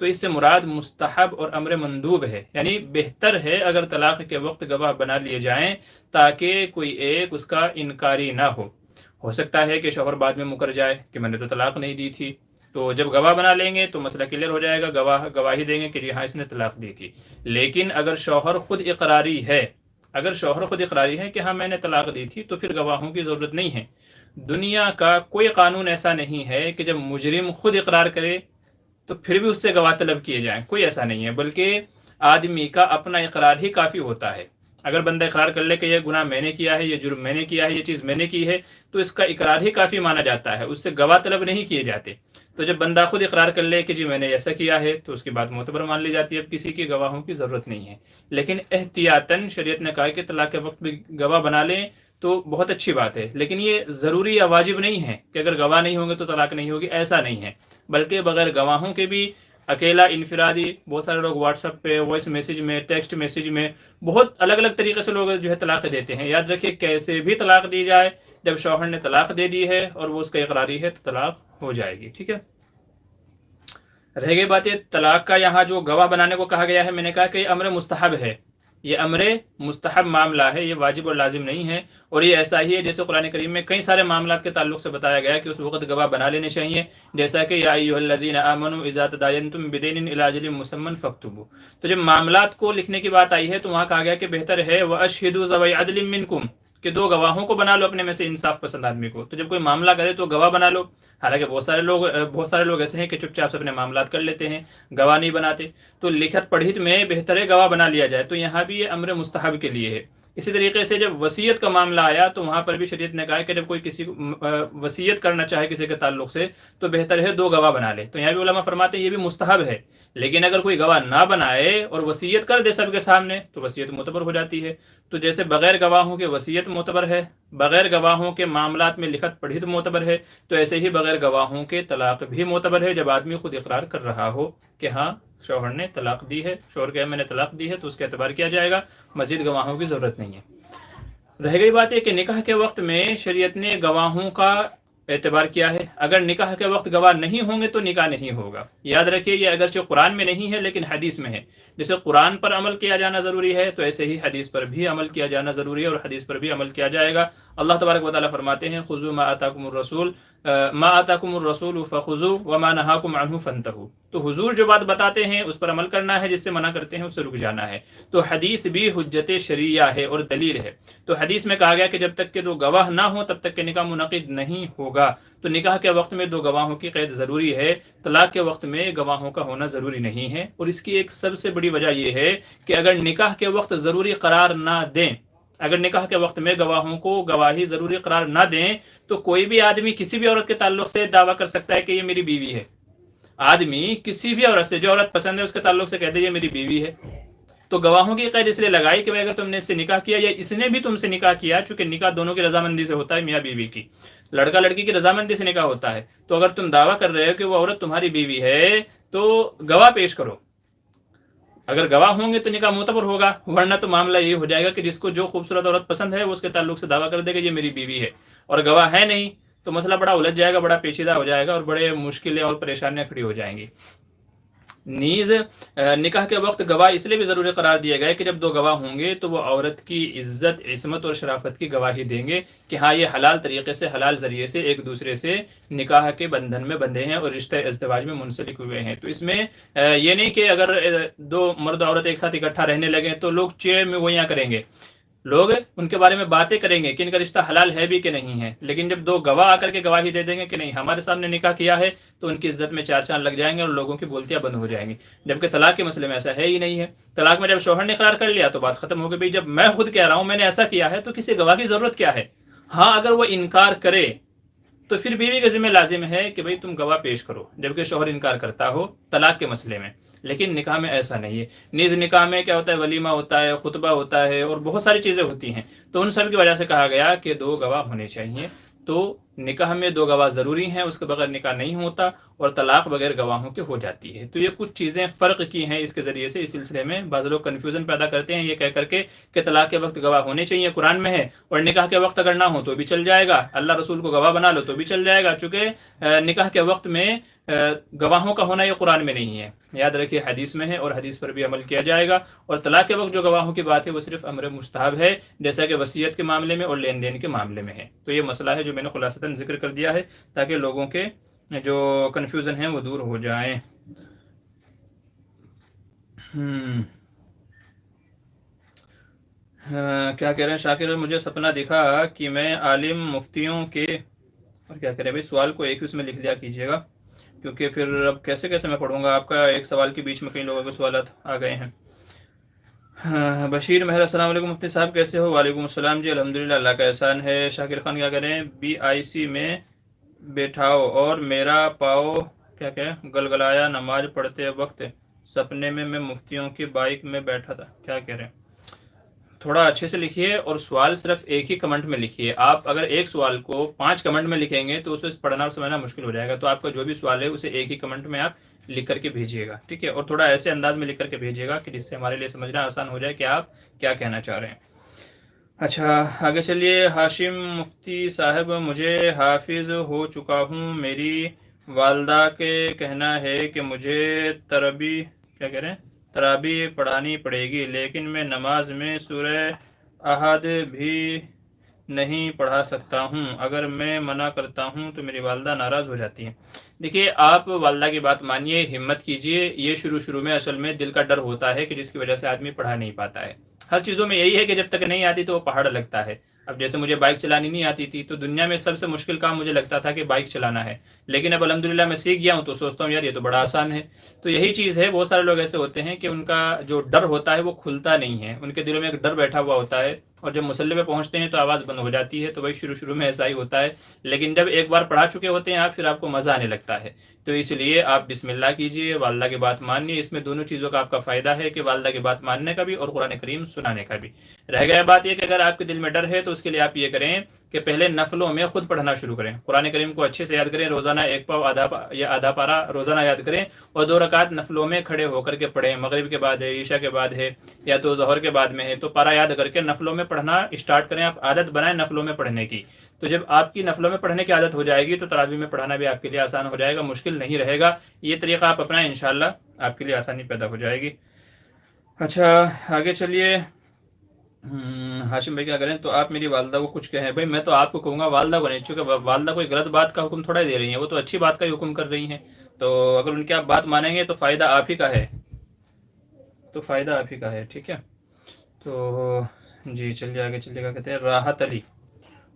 تو اس سے مراد مستحب اور امر مندوب ہے، یعنی بہتر ہے اگر طلاق کے وقت گواہ بنا لیے جائیں تاکہ کوئی ایک اس کا انکاری نہ ہو سکتا ہے کہ شوہر بعد میں مکر جائے کہ میں نے تو طلاق نہیں دی تھی، تو جب گواہ بنا لیں گے تو مسئلہ کلیئر ہو جائے گا، گواہی دیں گے کہ جی ہاں اس نے طلاق دی تھی۔ لیکن اگر شوہر خود اقراری ہے کہ ہاں میں نے طلاق دی تھی تو پھر گواہوں کی ضرورت نہیں ہے۔ دنیا کا کوئی قانون ایسا نہیں ہے کہ جب مجرم خود اقرار کرے تو پھر بھی اس سے گواہ طلب کیے جائیں، کوئی ایسا نہیں ہے، بلکہ آدمی کا اپنا اقرار ہی کافی ہوتا ہے۔ اگر بندہ اقرار کر لے کہ یہ گناہ میں نے کیا ہے، یہ جرم میں نے کیا ہے، یہ چیز میں نے کی ہے، تو اس کا اقرار ہی کافی مانا جاتا ہے، اس سے گواہ طلب نہیں کیے جاتے۔ تو جب بندہ خود اقرار کر لے کہ جی میں نے ایسا کیا ہے تو اس کی بات معتبر مان لی جاتی ہے، اب کسی کی گواہوں کی ضرورت نہیں ہے۔ لیکن احتیاطاً شریعت نے کہا کہ طلاق کے وقت بھی گواہ بنا لیں تو بہت اچھی بات ہے، لیکن یہ ضروری یا واجب نہیں ہے کہ اگر گواہ نہیں ہوں گے تو طلاق نہیں ہوگی، ایسا نہیں ہے، بلکہ بغیر گواہوں کے بھی اکیلا انفرادی بہت سارے لوگ واٹس ایپ پہ وائس میسیج میں ٹیکسٹ میسیج میں بہت الگ الگ طریقے سے لوگ جو ہے طلاق دیتے ہیں۔ یاد رکھیے کیسے بھی طلاق دی جائے، جب شوہر نے طلاق دے دی ہے اور وہ اس کا اقراری ہے تو طلاق ہو جائے گی، ٹھیک ہے۔ رہ گئی بات یہ طلاق کا، یہاں جو گواہ بنانے کو کہا گیا ہے، میں نے کہا کہ یہ امر مستحب ہے، یہ امر مستحب معاملہ ہے، یہ واجب اور لازم نہیں ہے، اور یہ ایسا ہی ہے جیسے قرآن کریم میں کئی سارے معاملات کے تعلق سے بتایا گیا کہ اس وقت گواہ بنا لینے چاہیے، جیسا کہ یا ایھا الذین آمنوا اذا تداینتم بدین الی اجل مسمى فاکتبوا۔ تو جب معاملات کو لکھنے کی بات آئی ہے تو وہاں کہا گیا کہ بہتر ہے واشہدوا ذوی عدل منکم، کہ دو گواہوں کو بنا لو اپنے میں سے انصاف پسند آدمی کو۔ تو جب کوئی معاملہ کرے تو گواہ بنا لو، حالانکہ بہت سارے لوگ ایسے ہیں کہ چپ چاپ سے اپنے معاملات کر لیتے ہیں، گواہ نہیں بناتے، تو لکھت پڑھت میں بہتر ہے گواہ بنا لیا جائے، تو یہاں بھی یہ امر مستحب کے لیے ہے۔ اسی طریقے سے جب وصیت کا معاملہ آیا تو وہاں پر بھی شریعت نے کہا کہ جب کوئی کسی وصیت کرنا چاہے کسی کے تعلق سے تو بہتر ہے دو گواہ بنا لے، تو یہاں بھی علماء فرماتے ہیں یہ بھی مستحب ہے، لیکن اگر کوئی گواہ نہ بنائے اور وصیت کر دے سب کے سامنے تو وصیت معتبر ہو جاتی ہے۔ تو جیسے بغیر گواہوں کے وصیت معتبر ہے، بغیر گواہوں کے معاملات میں لکھت پڑھت معتبر ہے، تو ایسے ہی بغیر گواہوں کے طلاق بھی معتبر ہے جب آدمی خود اقرار کر رہا ہو کہ ہاں شوہر نے طلاق دی ہے، شوہر کہ میں نے طلاق دی ہے، تو اس کا اعتبار کیا جائے گا، مزید گواہوں کی ضرورت نہیں ہے۔ رہ گئی بات یہ کہ نکاح کے وقت میں شریعت نے گواہوں کا اعتبار کیا ہے، اگر نکاح کے وقت گواہ نہیں ہوں گے تو نکاح نہیں ہوگا۔ یاد رکھیے یہ اگرچہ قرآن میں نہیں ہے لیکن حدیث میں ہے، جیسے قرآن پر عمل کیا جانا ضروری ہے تو ایسے ہی حدیث پر بھی عمل کیا جانا ضروری ہے، اور حدیث پر بھی عمل کیا جائے گا۔ اللہ تبارک و تعالیٰ فرماتے ہیں خذوا ما آتاکم الرسول فخذوه وما نہاکم عنہ فانتہوا، تو حضور جو بات بتاتے ہیں اس پر عمل کرنا ہے، جس سے منع کرتے ہیں اس سے رک جانا ہے۔ تو حدیث بھی حجت شرعیہ ہے اور دلیل ہے۔ تو حدیث میں کہا گیا کہ جب تک کہ دو گواہ نہ ہوں تب تک کہ نکاح منعقد نہیں ہوگا، تو نکاح کے وقت میں دو گواہوں کی قید ضروری ہے، طلاق کے وقت میں گواہوں کا ہونا ضروری نہیں ہے۔ اور اس کی ایک سب سے بڑی وجہ یہ ہے کہ اگر نکاح کے وقت ضروری قرار نہ دیں، اگر نکاح کے وقت میں گواہوں کو گواہی ضروری قرار نہ دیں تو کوئی بھی آدمی کسی بھی عورت کے تعلق سے دعویٰ کر سکتا ہے کہ یہ میری بیوی ہے۔ آدمی کسی بھی عورت سے، جو عورت پسند ہے اس کے تعلق سے کہہ دے یہ میری بیوی ہے، تو گواہوں کی قید اس لیے لگائی کہ اگر تم نے اس سے نکاح کیا یا اس نے بھی تم سے نکاح کیا، چونکہ نکاح دونوں کی رضامندی سے ہوتا ہے، میاں بیوی کی، لڑکا لڑکی کی رضامندی سے نکاح ہوتا ہے، تو اگر تم دعویٰ کر رہے ہو کہ وہ عورت تمہاری بیوی ہے تو گواہ پیش کرو۔ اگر گواہ ہوں گے تو نکاح معتبر ہوگا، ورنہ تو معاملہ یہ ہو جائے گا کہ جس کو جو خوبصورت عورت پسند ہے وہ اس کے تعلق سے دعویٰ کر دے گا یہ میری بیوی ہے، اور گواہ ہے نہیں تو مسئلہ بڑا الجھ جائے گا، بڑا پیچیدہ ہو جائے گا، اور بڑے مشکلیں اور پریشانیاں کھڑی ہو جائیں گی۔ نیز نکاح کے وقت گواہ اس لیے بھی ضروری قرار دیا گیا ہے کہ جب دو گواہ ہوں گے تو وہ عورت کی عزت، عصمت اور شرافت کی گواہی دیں گے کہ ہاں یہ حلال طریقے سے، حلال ذریعے سے ایک دوسرے سے نکاح کے بندھن میں بندھے ہیں اور رشتہ ازدواج میں منسلک ہوئے ہیں۔ تو اس میں یہ نہیں کہ اگر دو مرد عورت ایک ساتھ اکٹھا رہنے لگے تو لوگ چیڑ میں گوئیاں کریں گے، لوگ ان کے بارے میں باتیں کریں گے کہ ان کا رشتہ حلال ہے بھی کہ نہیں ہے، لیکن جب دو گواہ آ کر کے گواہی دے دیں گے کہ نہیں ہمارے سامنے نکاح کیا ہے تو ان کی عزت میں چار چاند لگ جائیں گے اور لوگوں کی بولتیاں بند ہو جائیں گی۔ جبکہ طلاق کے مسئلے میں ایسا ہے ہی نہیں ہے، طلاق میں جب شوہر نے اقرار کر لیا تو بات ختم ہو گئی، بھائی جب میں خود کہہ رہا ہوں میں نے ایسا کیا ہے تو کسی گواہ کی ضرورت کیا ہے؟ ہاں اگر وہ انکار کرے تو پھر بیوی کے ذمہ لازم ہے کہ بھئی تم گواہ پیش کرو، جبکہ شوہر انکار کرتا ہو طلاق کے مسئلے میں، لیکن نکاح میں ایسا نہیں ہے۔ نیز نکاح میں کیا ہوتا ہے، ولیمہ ہوتا ہے، خطبہ ہوتا ہے اور بہت ساری چیزیں ہوتی ہیں، تو ان سب کی وجہ سے کہا گیا کہ دو گواہ ہونے چاہیے۔ تو نکاح میں 2 گواہ ضروری ہیں، اس کے بغیر نکاح نہیں ہوتا، اور طلاق بغیر گواہوں کے ہو جاتی ہے۔ تو یہ کچھ چیزیں فرق کی ہیں اس کے ذریعے سے۔ اس سلسلے میں بعض لوگ کنفیوژن پیدا کرتے ہیں یہ کہہ کر کے کہ طلاق کے وقت گواہ ہونے چاہیے، قرآن میں ہے، اور نکاح کے وقت اگر نہ ہو تو بھی چل جائے گا، اللہ رسول کو گواہ بنا لو تو بھی چل جائے گا، چونکہ نکاح کے وقت میں گواہوں کا ہونا یہ قرآن میں نہیں ہے، یاد رکھیے حدیث میں ہے، اور حدیث پر بھی عمل کیا جائے گا۔ اور طلاق کے وقت جو گواہوں کی بات ہے وہ صرف امر مستحب ہے، جیسا کہ وصیت کے معاملے میں اور لین دین کے معاملے میں ہے۔ تو یہ مسئلہ ہے جو میں نے خلاصتاً ذکر کر دیا ہے تاکہ لوگوں کے جو کنفیوژن ہیں وہ دور ہو جائیں۔ کیا کہہ رہے ہیں شاکر، مجھے سپنا دکھا کہ میں عالم مفتیوں کے، اور کیا کہہ رہے ہیں بھائی، سوال کو ایک ہی اس میں لکھ دیا کیجیے گا، کیونکہ پھر اب کیسے میں پڑھوں گا، آپ کا ایک سوال کے بیچ میں کئی لوگوں کے سوالات آ گئے ہیں۔ بشیر مہر، السلام علیکم مفتی صاحب، کیسے ہو؟ وعلیکم السلام جی، الحمدللہ، اللہ کا احسان ہے۔ شاکر خان کیا کہہ رہے ہیں، BIC میں بیٹھاؤ اور میرا پاؤ کیا گلگلایا، نماز پڑھتے وقت سپنے میں مفتیوں کی بائک میں بیٹھا تھا۔ کیا کہہ رہے ہیں، تھوڑا اچھے سے لکھیے، اور سوال صرف ایک ہی کمنٹ میں لکھیے۔ آپ اگر ایک سوال کو 5 کمنٹ میں لکھیں گے تو اسے پڑھنا اور سمجھنا مشکل ہو جائے گا، تو آپ کا جو بھی سوال ہے اسے ایک ہی کمنٹ میں آپ لکھ کر کے بھیجیے گا، ٹھیک ہے؟ اور تھوڑا ایسے انداز میں لکھ کر کے بھیجیے گا کہ جس سے ہمارے لیے سمجھنا آسان ہو جائے کہ آپ کیا کہنا چاہ رہے ہیں۔ اچھا آگے چلیے، ہاشم مفتی صاحب، مجھے حافظ ہو چکا ہوں، میری والدہ کے کہنا ہے کہ مجھے تراویح پڑھانی پڑے گی، لیکن میں نماز میں سورہ احد بھی نہیں پڑھا سکتا ہوں، اگر میں منع کرتا ہوں تو میری والدہ ناراض ہو جاتی ہیں۔ دیکھیے، آپ والدہ کی بات مانیے، ہمت کیجیے، یہ شروع میں اصل میں دل کا ڈر ہوتا ہے کہ جس کی وجہ سے آدمی پڑھا نہیں پاتا ہے۔ ہر چیزوں میں یہی ہے کہ جب تک نہیں آتی تو وہ پہاڑ لگتا ہے۔ اب جیسے مجھے بائک چلانی نہیں آتی تھی تو دنیا میں سب سے مشکل کام مجھے لگتا تھا کہ بائک چلانا ہے، لیکن اب الحمدللہ میں سیکھ گیا ہوں تو سوچتا ہوں یار یہ تو بڑا آسان ہے۔ تو یہی چیز ہے، بہت سارے لوگ ایسے ہوتے ہیں کہ ان کا جو ڈر ہوتا ہے وہ کھلتا نہیں ہے، ان کے دلوں میں ایک ڈر بیٹھا ہوا ہوتا ہے، اور جب مصلی پہ پہنچتے ہیں تو آواز بند ہو جاتی ہے۔ تو وہی شروع میں ایسا ہی ہوتا ہے، لیکن جب ایک بار پڑھا چکے ہوتے ہیں آپ، پھر آپ کو مزہ آنے لگتا ہے۔ تو اس لیے آپ بسم اللہ کیجئے، والدہ کی بات مانیے، اس میں دونوں چیزوں کا آپ کا فائدہ ہے کہ والدہ کی بات ماننے کا بھی اور قرآن کریم سنانے کا بھی۔ رہ گیا بات یہ کہ اگر آپ کے دل میں ڈر ہے تو اس کے لیے آپ یہ کریں کہ پہلے نفلوں میں خود پڑھنا شروع کریں، قرآن کریم کو اچھے سے یاد کریں، روزانہ 1 پاؤ یا آدھا پارا روزانہ یاد کریں، اور 2 رکعت نفلوں میں کھڑے ہو کر کے پڑھیں، مغرب کے بعد ہے، عشاء کے بعد ہے، یا تو ظہر کے بعد میں ہے، تو پارا یاد کر کے نفلوں میں پڑھنا اسٹارٹ کریں، آپ عادت بنائیں نفلوں میں پڑھنے کی۔ تو جب آپ کی نفلوں میں پڑھنے کی عادت ہو جائے گی تو تراویح میں پڑھنا بھی آپ کے لیے آسان ہو جائے گا، مشکل نہیں رہے گا۔ یہ طریقہ آپ اپنائیں، انشاءاللہ آپ کے لیے آسانی پیدا ہو جائے گی۔ اچھا آگے چلیے، ہاشم بھائی کیا کریں، تو آپ میری والدہ کو کچھ کہیں۔ بھائی میں تو آپ کو کہوں گا، والدہ کو نہیں، چونکہ والدہ کوئی غلط بات کا حکم تھوڑا دے رہی ہیں، وہ تو اچھی بات کا ہی حکم کر رہی ہیں، تو اگر ان کی آپ بات مانیں گے تو فائدہ آپ ہی کا ہے، ٹھیک ہے؟ تو جی چلیے آگے چلیے گا، کہتے ہیں راحت علی،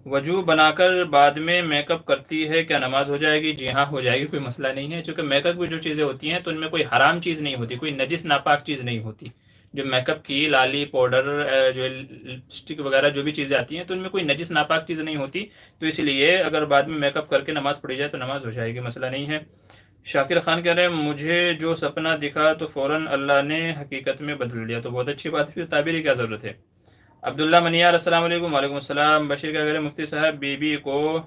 وضو بنا کر بعد میں میک اپ کرتی ہے، کیا نماز ہو جائے گی؟ جی ہاں ہو جائے گی، کوئی مسئلہ نہیں ہے، چونکہ میک اپ کی جو چیزیں ہوتی ہیں تو ان میں کوئی حرام چیز نہیں ہوتی، کوئی نجس ناپاک چیز نہیں ہوتی۔ جو میک اپ کی لالی پاؤڈر، جو لپسٹک وغیرہ جو بھی چیزیں آتی ہیں تو ان میں کوئی نجس ناپاک چیز نہیں ہوتی، تو اس لیے اگر بعد میں میک اپ کر کے نماز پڑھی جائے تو نماز ہو جائے گی، مسئلہ نہیں ہے۔ شاکر خان کہہ رہے ہیں مجھے جو سپنا دکھا تو فوراً اللہ نے حقیقت میں بدل دیا، تو بہت اچھی بات ہے، پھر تعبیر کی کیا ضرورت ہے؟ عبداللہ منیار، السلام علیکم۔ وعلیکم السلام۔ بشیر کیا کہہ رہے ہیں، مفتی صاحب بیوی کو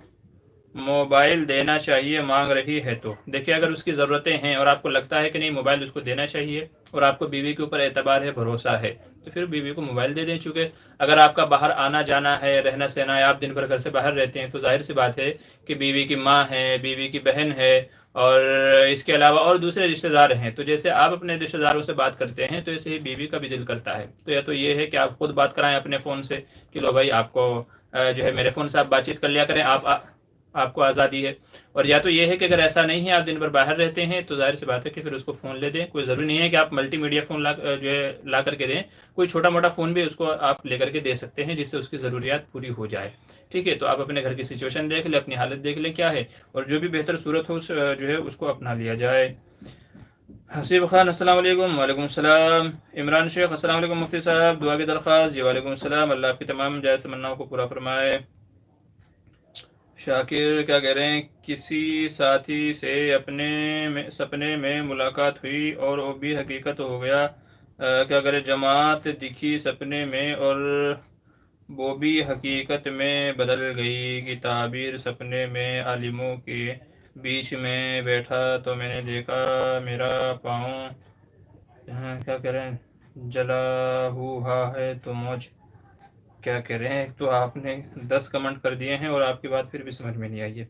موبائل دینا چاہیے، مانگ رہی ہے تو؟ دیکھیے اگر اس کی ضرورتیں ہیں اور آپ کو لگتا ہے کہ نہیں موبائل اس کو دینا چاہیے، اور آپ کو بیوی کے اوپر اعتبار ہے، بھروسہ ہے، تو پھر بیوی کو موبائل دے دیں، چونکہ اگر آپ کا باہر آنا جانا ہے، رہنا سہنا ہے، آپ دن بھر گھر سے باہر رہتے ہیں، تو ظاہر سی بات ہے کہ بیوی کی ماں ہے، بیوی کی بہن ہے، اور اس کے علاوہ اور دوسرے رشتہ دار ہیں، تو جیسے آپ اپنے رشتہ داروں سے بات کرتے ہیں تو ایسے ہی بیوی کا بھی دل کرتا ہے۔ تو یا تو یہ ہے کہ آپ خود بات کرائیں اپنے فون سے کہ لو بھائی آپ کو جو ہے میرے فون سے آپ بات چیت کر لیا کریں، آپ کو آزادی ہے، اور یا تو یہ ہے کہ اگر ایسا نہیں ہے، آپ دن بھر باہر رہتے ہیں، تو ظاہر سی بات ہے کہ پھر اس کو فون لے دیں، کوئی ضروری نہیں ہے کہ آپ ملٹی میڈیا فون لا کر کے دیں، کوئی چھوٹا موٹا فون بھی اس کو آپ لے کر کے دے سکتے ہیں جس سے اس کی ضروریات پوری ہو جائے، ٹھیک ہے؟ تو آپ اپنے گھر کی سچویشن دیکھ لیں، اپنی حالت دیکھ لیں کیا ہے، اور جو بھی بہتر صورت ہو جو ہے اس کو اپنا لیا جائے۔ حسیب خان، السلام علیکم۔ وعلیکم السلام۔ عمران شیخ، السلام علیکم مفتی صاحب، دعا کی درخواست۔ جی وعلیکم السلام، اللہ آپ کی تمام جائز تمناؤں کو پورا فرمائے۔ شاکر کیا کہہ رہے ہیں، کسی ساتھی سے اپنے سپنے میں ملاقات ہوئی اور وہ بھی حقیقت ہو گیا، کیا کرے؟ جماعت دکھی سپنے میں اور وہ بھی حقیقت میں بدل گئی کہ تعبیر سپنے میں عالموں کے بیچ میں بیٹھا تو میں نے دیکھا میرا پاؤں کیا کہہ رہے ہیں جلا ہوا ہے تو موج کیا کہہ رہے ہیں. تو آپ نے 10 کمنٹ کر دیے ہیں اور آپ کی بات پھر بھی سمجھ میں نہیں آئی ہے.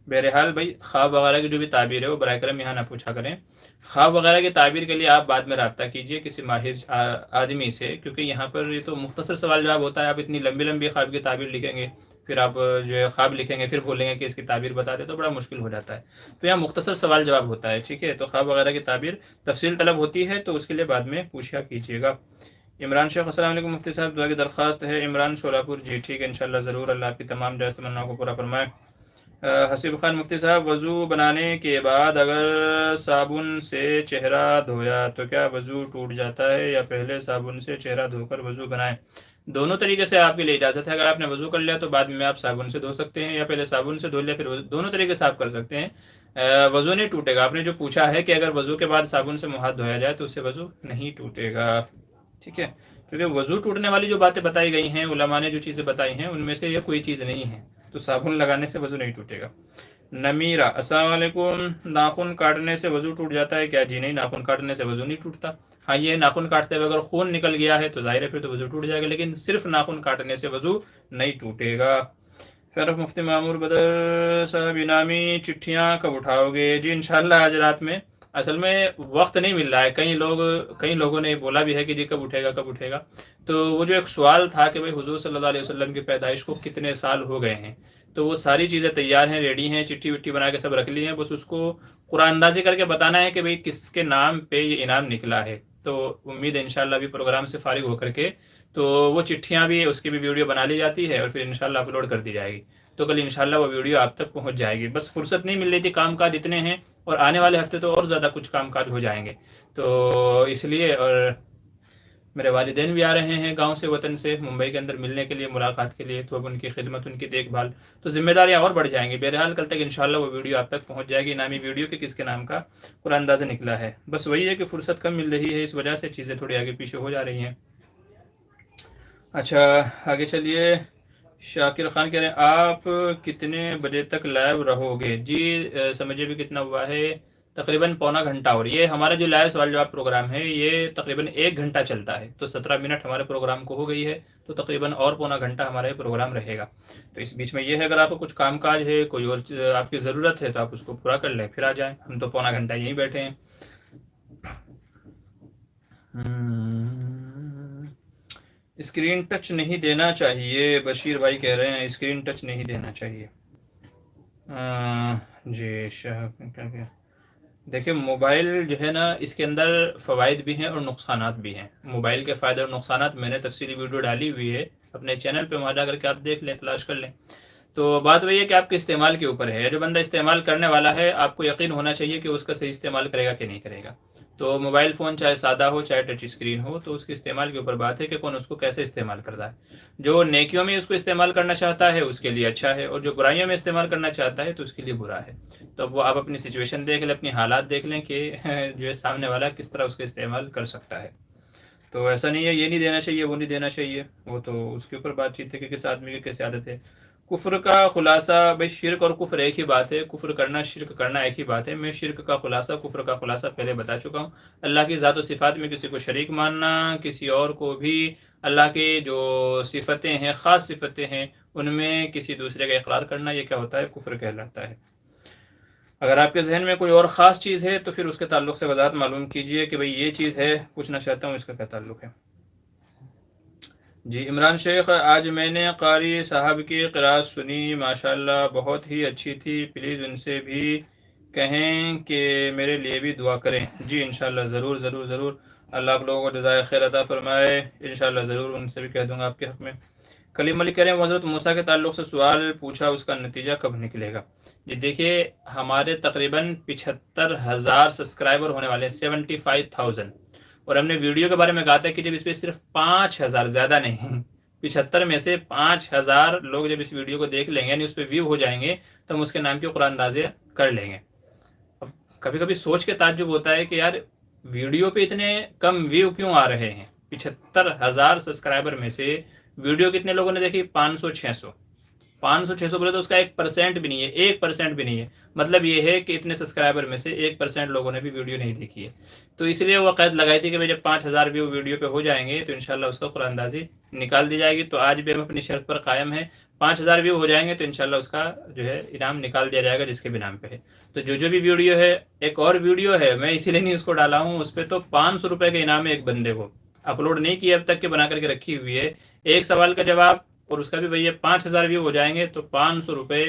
بہرحال بھائی خواب وغیرہ کی جو بھی تعبیر ہے وہ برائے کرم یہاں نہ پوچھا کریں. خواب وغیرہ کی تعبیر کے لیے آپ بعد میں رابطہ کیجئے کسی ماہر آدمی سے، کیونکہ یہاں پر یہ تو مختصر سوال جواب ہوتا ہے. آپ اتنی لمبی لمبی خواب کی تعبیر لکھیں گے، پھر آپ جو ہے خواب لکھیں گے، پھر بولیں گے کہ اس کی تعبیر بتا دیں، تو بڑا مشکل ہو جاتا ہے. تو یہاں مختصر سوال جواب ہوتا ہے، ٹھیک ہے. تو خواب وغیرہ کی تعبیر تفصیل طلب ہوتی ہے تو اس کے لیے بعد میں پوچھا کیجیے گا. عمران شیخ السلام علیکم مفتی صاحب، دعا کی درخواست ہے. عمران شولاپور جی ٹھیک ہے، انشاءاللہ ضرور. اللہ آپ کی تمام جائز تمناؤں کو پورا فرمائے. حسیب خان مفتی صاحب، وضو بنانے کے بعد اگر صابن سے چہرہ دھویا تو کیا وضو ٹوٹ جاتا ہے یا پہلے صابن سے چہرہ دھو کر وضو بنائیں؟ دونوں طریقے سے آپ کے لیے اجازت ہے. اگر آپ نے وضو کر لیا تو بعد میں آپ صابن سے دھو سکتے ہیں، یا پہلے صابن سے دھو لیا پھر دونوں طریقے سے آپ کر سکتے ہیں. وضو نہیں ٹوٹے گا. آپ نے جو پوچھا ہے کہ اگر وضو کے بعد صابن سے منہ ہاتھ دھویا جائے تو اس سے وضو نہیں ٹوٹے گا، ٹھیک ہے. کیونکہ وضو ٹوٹنے والی جو باتیں بتائی گئی ہیں، علماء نے جو چیزیں بتائی ہیں، ان میں سے یہ کوئی چیز نہیں ہے. تو صابن لگانے سے وضو نہیں ٹوٹے گا. نمیرہ، السلام علیکم، ناخن کاٹنے سے وضو ٹوٹ جاتا ہے کیا؟ جی نہیں، ناخن کاٹنے سے وضو نہیں ٹوٹتا. ہاں، یہ ناخن کاٹتے ہوئے اگر خون نکل گیا ہے تو ظاہر ہے پھر تو وضو ٹوٹ جائے گا، لیکن صرف ناخن کاٹنے سے وضو نہیں ٹوٹے گا. فیروق مفتی معمور بدر صاحب، انعامی چٹھیاں کب اٹھاؤ گے؟ جی انشاءاللہ آج رات میں. اصل میں وقت نہیں مل رہا ہے. کئی لوگوں نے بولا بھی ہے کہ جی کب اٹھے گا کب اٹھے گا. تو وہ جو ایک سوال تھا کہ بھئی حضور صلی اللہ علیہ وسلم کی پیدائش کو کتنے سال ہو گئے ہیں، تو وہ ساری چیزیں تیار ہیں، ریڈی ہیں، چٹھی وٹھی بنا کے سب رکھ لی ہیں. بس اس کو قرآن اندازی کر کے بتانا ہے کہ بھئی کس کے نام پہ یہ انعام نکلا ہے. تو امید ہے انشاءاللہ ابھی پروگرام سے فارغ ہو کر کے تو وہ چٹھیاں بھی، اس کی بھی ویڈیو بنا لی جاتی ہے اور پھر انشاءاللہ اپلوڈ کر دی جائے گی. تو کل انشاءاللہ وہ ویڈیو آپ تک پہنچ جائے گی. بس فرصت نہیں مل رہی تھی، کام کاج اتنے ہیں، اور آنے والے ہفتے تو اور زیادہ کچھ کام کاج ہو جائیں گے. تو اس لیے، اور میرے والدین بھی آ رہے ہیں گاؤں سے، وطن سے، ممبئی کے اندر ملنے کے لیے، ملاقات کے لیے. تو اب ان کی خدمت، ان کی دیکھ بھال، تو ذمہ داریاں اور بڑھ جائیں گی. بہرحال کل تک انشاءاللہ وہ ویڈیو آپ تک پہنچ جائے گی، نامی ویڈیو کہ کس کے نام کا قرآن اندازہ نکلا ہے. بس وہی ہے کہ فرصت کم مل رہی ہے، اس وجہ سے چیزیں تھوڑی آگے پیچھے ہو جا رہی ہیں. اچھا آگے چلیے. شاکر خان کہہ رہے ہیں آپ کتنے بجے تک لائیو رہو گے؟ جی سمجھے بھی کتنا ہوا ہے، تقریباً پونا گھنٹہ. اور یہ ہمارا جو لائیو سوال جواب پروگرام ہے یہ تقریباً 1 گھنٹہ چلتا ہے. تو 17 منٹ ہمارے پروگرام کو ہو گئی ہے، تو تقریباً اور پونا گھنٹہ ہمارا یہ پروگرام رہے گا. تو اس بیچ میں یہ ہے، اگر آپ کو کچھ کام کاج ہے، کوئی اور آپ کی ضرورت ہے، تو آپ اس کو پورا کر لیں پھر آ جائیں. ہم تو پونا گھنٹہ یہیں بیٹھے ہیں. اسکرین ٹچ نہیں دینا چاہیے، بشیر بھائی کہہ رہے ہیں اسکرین ٹچ نہیں دینا چاہیے. جی کیا دیکھیں، موبائل جو ہے نا، اس کے اندر فوائد بھی ہیں اور نقصانات بھی ہیں. موبائل کے فائدے اور نقصانات میں نے تفصیلی ویڈیو ڈالی ہوئی ہے اپنے چینل پہ، وہاں جا کر کے آپ دیکھ لیں، تلاش کر لیں. تو بات وہی ہے کہ آپ کے استعمال کے اوپر ہے. جو بندہ استعمال کرنے والا ہے، آپ کو یقین ہونا چاہیے کہ اس کا صحیح استعمال کرے گا کہ نہیں کرے گا. تو موبائل فون چاہے سادہ ہو چاہے ٹچ اسکرین ہو، تو اس کے استعمال کے اوپر بات ہے کہ کون اس کو کیسے استعمال کرتا ہے. جو نیکیوں میں اس کو استعمال کرنا چاہتا ہے اس کے لیے اچھا ہے، اور جو برائیوں میں استعمال کرنا چاہتا ہے تو اس کے لیے برا ہے. تو وہ آپ اپنی سچویشن دیکھ لیں، اپنی حالات دیکھ لیں کہ جو ہے سامنے والا کس طرح اس کا استعمال کر سکتا ہے. تو ایسا نہیں ہے یہ نہیں دینا چاہیے وہ نہیں دینا چاہیے، وہ تو اس کے اوپر بات چیت ہے کہ کس آدمی کی کیسے عادت ہے. کفر کا خلاصہ، بھائی شرک اور کفر ایک ہی بات ہے. کفر کرنا، شرک کرنا ایک ہی بات ہے. میں شرک کا خلاصہ، کفر کا خلاصہ پہلے بتا چکا ہوں. اللہ کی ذات و صفات میں کسی کو شریک ماننا، کسی اور کو بھی اللہ کے جو صفتیں ہیں، خاص صفتیں ہیں، ان میں کسی دوسرے کا اقرار کرنا، یہ کیا ہوتا ہے؟ کفر کہلاتا ہے. اگر آپ کے ذہن میں کوئی اور خاص چیز ہے تو پھر اس کے تعلق سے وضاحت معلوم کیجئے کہ بھئی یہ چیز ہے، پوچھنا چاہتا ہوں اس کا کیا تعلق ہے. جی عمران شیخ، آج میں نے قاری صاحب کی قرأت سنی، ماشاءاللہ بہت ہی اچھی تھی. پلیز ان سے بھی کہیں کہ میرے لیے بھی دعا کریں. جی انشاءاللہ ضرور ضرور ضرور. اللہ آپ لوگوں کو جزائے خیر عطا فرمائے. انشاءاللہ ضرور ان سے بھی کہہ دوں گا آپ کے حق میں. کلیم علی کہہ رہے ہیں حضرت موسیٰ کے تعلق سے سوال پوچھا، اس کا نتیجہ کب نکلے گا؟ جی دیکھیے، ہمارے تقریباً 75,000 سبسکرائبر ہونے والے ہیں، 75,000. اور ہم نے ویڈیو کے بارے میں کہا تھا کہ جب اس پہ صرف 5,000، زیادہ نہیں، 75 میں سے 5,000 لوگ جب اس ویڈیو کو دیکھ لیں گے، یعنی اس پہ ویو ہو جائیں گے، تو ہم اس کے نام کی قرآن اندازی کر لیں گے. اب کبھی کبھی سوچ کے تعجب ہوتا ہے کہ یار ویڈیو پہ اتنے کم ویو کیوں آ رہے ہیں؟ 75,000 سبسکرائبر میں سے ویڈیو کتنے لوگوں نے دیکھی؟ 500 600 500 600 بولے تو اس کا 1% بھی نہیں ہے، 1% بھی نہیں ہے. مطلب یہ ہے کہ اتنے سبسکرائبر میں سے 1% لوگوں نے بھی ویڈیو نہیں دیکھی ہے. تو اس لیے وہ قید لگائی تھی کہ بھائی جب 5000 ویو ویڈیو پہ ہو جائیں گے تو انشاءاللہ اس کا قرآن اندازی نکال دی جائے گی. تو آج بھی ہم اپنی شرط پر قائم ہیں، 5000 ویو ہو جائیں گے تو انشاءاللہ اس کا جو ہے انعام نکال دیا جائے گا جس کے بھی نام پہ ہے. تو جو بھی ویڈیو ہے، ایک اور ویڈیو ہے، میں اسی لیے نہیں اس کو ڈالا ہوں، اس پہ تو 500 روپے کا انعام ہے ایک بندے کو. اپلوڈ نہیں کیا اب تک کہ بنا کر کے رکھی ہوئی ہے. ایک سوال کا جواب اور اس کا بھی بھیا 5000 ویو ہو جائیں گے تو 500 روپے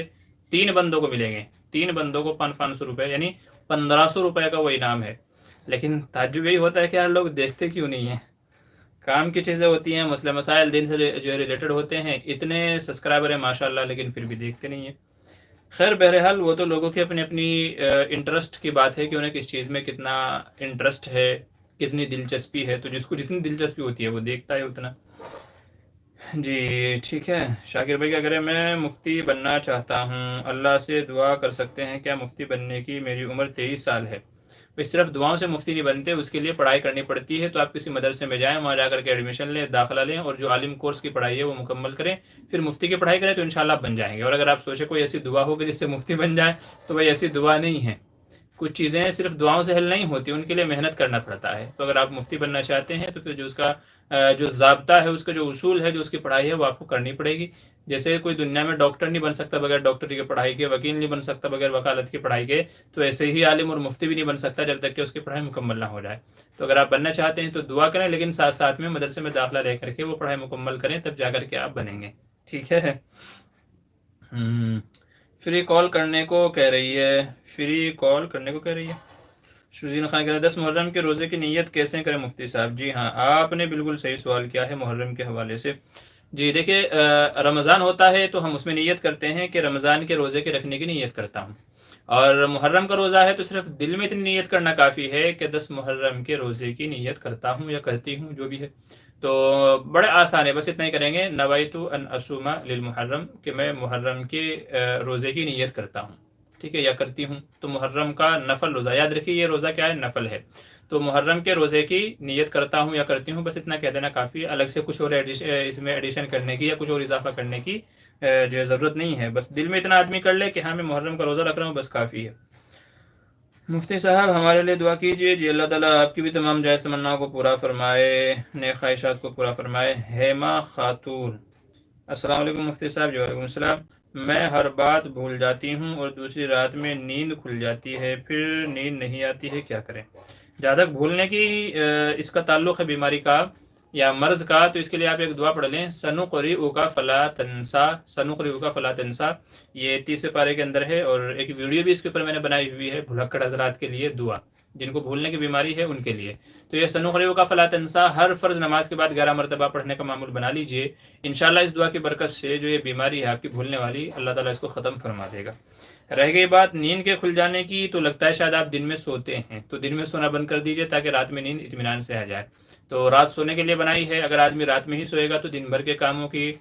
3 بندوں کو ملیں گے. 3 بندوں کو 500 روپے یعنی 1500 روپے کا وہ انعام ہے. لیکن تعجب یہی ہوتا ہے کہ یار لوگ دیکھتے کیوں نہیں ہیں؟ کام کی چیزیں ہوتی ہیں، مسئلہ مسائل دین سے جو ریلیٹڈ ہوتے ہیں، اتنے سبسکرائبر ہیں ماشاءاللہ لیکن پھر بھی دیکھتے نہیں ہیں. خیر بہرحال وہ تو لوگوں کی اپنی اپنی انٹرسٹ کی بات ہے کہ انہیں کس چیز میں کتنا انٹرسٹ ہے، کتنی دلچسپی ہے. تو جس کو جتنی دلچسپی ہوتی ہے وہ دیکھتا ہے اتنا. جی ٹھیک ہے. شاکر بھائی کیا کریں؟ میں مفتی بننا چاہتا ہوں، اللہ سے دعا کر سکتے ہیں کیا مفتی بننے کی؟ میری عمر 23 سال ہے. بھائی صرف دعاؤں سے مفتی نہیں بنتے، اس کے لیے پڑھائی کرنی پڑتی ہے. تو آپ کسی مدرسے میں جائیں، وہاں جا کر کے ایڈمیشن لیں، داخلہ لیں اور جو عالم کورس کی پڑھائی ہے وہ مکمل کریں، پھر مفتی کی پڑھائی کریں تو انشاءاللہ آپ بن جائیں گے. اور اگر آپ سوچیں کوئی ایسی دعا ہوگی جس سے مفتی بن جائے تو بھائی ایسی دعا نہیں ہے. کچھ چیزیں صرف دعاؤں سے حل نہیں ہوتی، ان کے لیے محنت کرنا پڑتا ہے. تو اگر آپ مفتی بننا چاہتے ہیں تو پھر جو اس کا جو ضابطہ ہے، اس کا جو اصول ہے، جو اس کی پڑھائی ہے وہ آپ کو کرنی پڑے گی. جیسے کوئی دنیا میں ڈاکٹر نہیں بن سکتا بغیر ڈاکٹری کی پڑھائی کے، وکیل نہیں بن سکتا بغیر وکالت کی پڑھائی کے، تو ایسے ہی عالم اور مفتی بھی نہیں بن سکتا جب تک کہ اس کی پڑھائی مکمل نہ ہو جائے. تو اگر آپ بننا چاہتے ہیں تو دعا کریں، لیکن ساتھ ساتھ میں مدرسے میں داخلہ لے کر کے وہ پڑھائی مکمل کریں، تب جا کر کے آپ بنیں گے. ٹھیک ہے. فری کال کرنے کو کہہ رہی ہے، فری کال کرنے کو کہہ رہی ہے. شوزین خان کہہ رہے ہیں 10 محرم کے روزے کی نیت کیسے کریں مفتی صاحب؟ جی ہاں، آپ نے بالکل صحیح سوال کیا ہے محرم کے حوالے سے. جی دیکھیے، رمضان ہوتا ہے تو ہم اس میں نیت کرتے ہیں کہ رمضان کے روزے کے رکھنے کی نیت کرتا ہوں. اور محرم کا روزہ ہے تو صرف دل میں اتنی نیت کرنا کافی ہے کہ 10 محرم کے روزے کی نیت کرتا ہوں یا کرتی ہوں، جو بھی ہے. تو بڑے آسان ہے، بس اتنا ہی کریں گے، نویت ان اصوم للمحرم، کہ میں محرم کے روزے کی نیت کرتا ہوں. ٹھیک ہے، یا کرتی ہوں. تو محرم کا نفل روزہ، یاد رکھیے یہ روزہ کیا ہے؟ نفل ہے. تو محرم کے روزے کی نیت کرتا ہوں یا کرتی ہوں، بس اتنا کہہ دینا کافی ہے. الگ سے کچھ اور اس میں ایڈیشن کرنے کی یا کچھ اور اضافہ کرنے کی جو ہے ضرورت نہیں ہے. بس دل میں اتنا آدمی کر لے کہ ہاں میں محرم کا روزہ رکھ رہا ہوں، بس کافی ہے. مفتی صاحب ہمارے لیے دعا کیجیے. جی اللہ تعالیٰ آپ کی بھی تمام جائز تمناؤں کو پورا فرمائے، نیک خواہشات کو پورا فرمائے. ہیما خاتون، السلام علیکم مفتی صاحب. جی وعلیکم السلام. میں ہر بات بھول جاتی ہوں اور دوسری رات میں نیند کھل جاتی ہے، پھر نیند نہیں آتی ہے، کیا کریں؟ جہاں تک بھولنے کی اس کا تعلق ہے بیماری کا یا مرض کا، تو اس کے لیے آپ ایک دعا پڑھ لیں، سنقرئک فلا تنسا، سنقرئک فلا تنسا. یہ 30ویں پارے کے اندر ہے اور ایک ویڈیو بھی اس کے اوپر میں نے بنائی ہوئی ہے، بھلکڑ حضرات کے لیے دعا، جن کو بھولنے کی بیماری ہے ان کے لیے. تو یہ سنقرئک فلا تنسا ہر فرض نماز کے بعد 11 مرتبہ پڑھنے کا معمول بنا لیجئے. انشاءاللہ اس دعا کی برکت سے جو یہ بیماری ہے آپ کی بھولنے والی، اللہ تعالیٰ اس کو ختم فرما دے گا. رہ گئی بات نیند کے کھل جانے کی، تو لگتا ہے شاید آپ دن میں سوتے ہیں، تو دن میں سونا بند کر دیجئے تاکہ رات میں نیند اطمینان سے آ جائے. تو رات سونے کے لیے بنائی ہے، اگر آدمی رات میں ہی سوئے گا تو دن بھر کے کاموں کی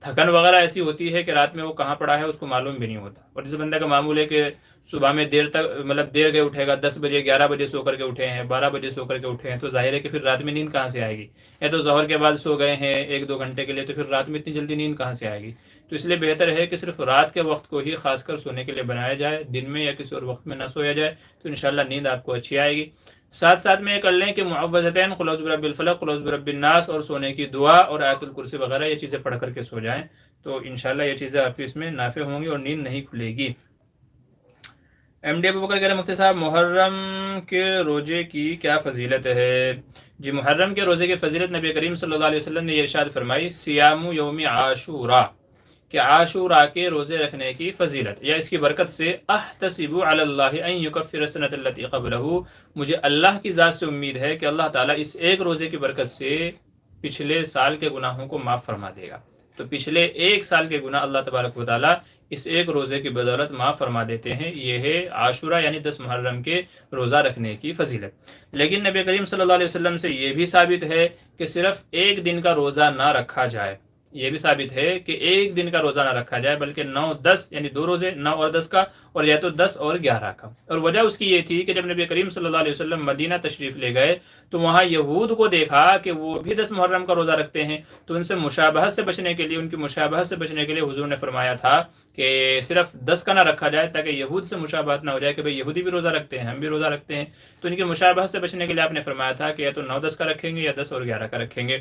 تھکن وغیرہ ایسی ہوتی ہے کہ رات میں وہ کہاں پڑا ہے اس کو معلوم بھی نہیں ہوتا. اور جس بندے کا معمول ہے کہ صبح میں دیر تک مطلب دیر کے اٹھے گا، 10 بجے 11 بجے سو کر کے اٹھے ہیں، 12 بجے سو کر کے اٹھے ہیں، تو ظاہر ہے کہ پھر رات میں نیند کہاں سے آئے گی؟ یا تو ظہر کے بعد سو گئے ہیں 1-2 گھنٹے کے لیے، تو پھر رات میں اتنی جلدی نیند کہاں سے آئے گی؟ تو اس لیے بہتر ہے کہ صرف رات کے وقت کو ہی خاص کر سونے کے لیے بنایا جائے، دن میں یا کسی اور وقت میں نہ سویا جائے، تو انشاءاللہ نیند آپ کو اچھی آئے گی. ساتھ ساتھ میں یہ کر لیں کہ معوذتین، قل اعوذ برب الفلق، قل اعوذ برب الناس، اور سونے کی دعا اور آیت الکرسی وغیرہ یہ چیزیں پڑھ کر کے سو جائیں، تو انشاءاللہ یہ چیزیں آپ کی اس میں نافع ہوں گی اور نیند نہیں کھلے گی. ایم ڈی ابو بکر کہہ رہے ہیں مفتی صاحب محرم کے روزے کی کیا فضیلت ہے؟ جی محرم کے روزے کی فضیلت نبی کریم صلی اللہ علیہ وسلم نے یہ ارشاد فرمائی، سیام یوم عاشوراء، کہ عاشوراء کے روزے رکھنے کی فضیلت یا اس کی برکت سے، احتسب علی اللہ ان یکفر السنۃ التی قبلہ، مجھے اللہ کی ذات سے امید ہے کہ اللہ تعالیٰ اس ایک روزے کی برکت سے پچھلے سال کے گناہوں کو معاف فرما دے گا. تو پچھلے 1 سال کے گناہ اللہ تبارک و تعالیٰ اس ایک روزے کی بدولت معاف فرما دیتے ہیں. یہ ہے عاشوراء یعنی 10 محرم کے روزہ رکھنے کی فضیلت. لیکن نبی کریم صلی اللہ علیہ وسلم سے یہ بھی ثابت ہے کہ صرف ایک دن کا روزہ نہ رکھا جائے، یہ بھی ثابت ہے کہ ایک دن کا روزہ نہ رکھا جائے بلکہ 9 10 یعنی 2 روزے 9 اور 10 کا، اور یا تو 10 اور 11 کا۔ اور وجہ اس کی یہ تھی کہ جب نبی کریم صلی اللہ علیہ وسلم مدینہ تشریف لے گئے تو وہاں یہود کو دیکھا کہ وہ بھی 10 محرم کا روزہ رکھتے ہیں، تو ان سے مشابہت سے بچنے کے لیے، ان کی مشابہت سے بچنے کے لیے حضور نے فرمایا تھا کہ صرف 10 کا نہ رکھا جائے تاکہ یہود سے مشابہت نہ ہو جائے کہ بھئی یہودی بھی روزہ رکھتے ہیں، ہم بھی روزہ رکھتے ہیں، تو ان کی مشابہت سے بچنے کے لیے آپ نے فرمایا تھا کہ یا تو 9 10 کا رکھیں گے یا 10 اور 11 کا رکھیں گے۔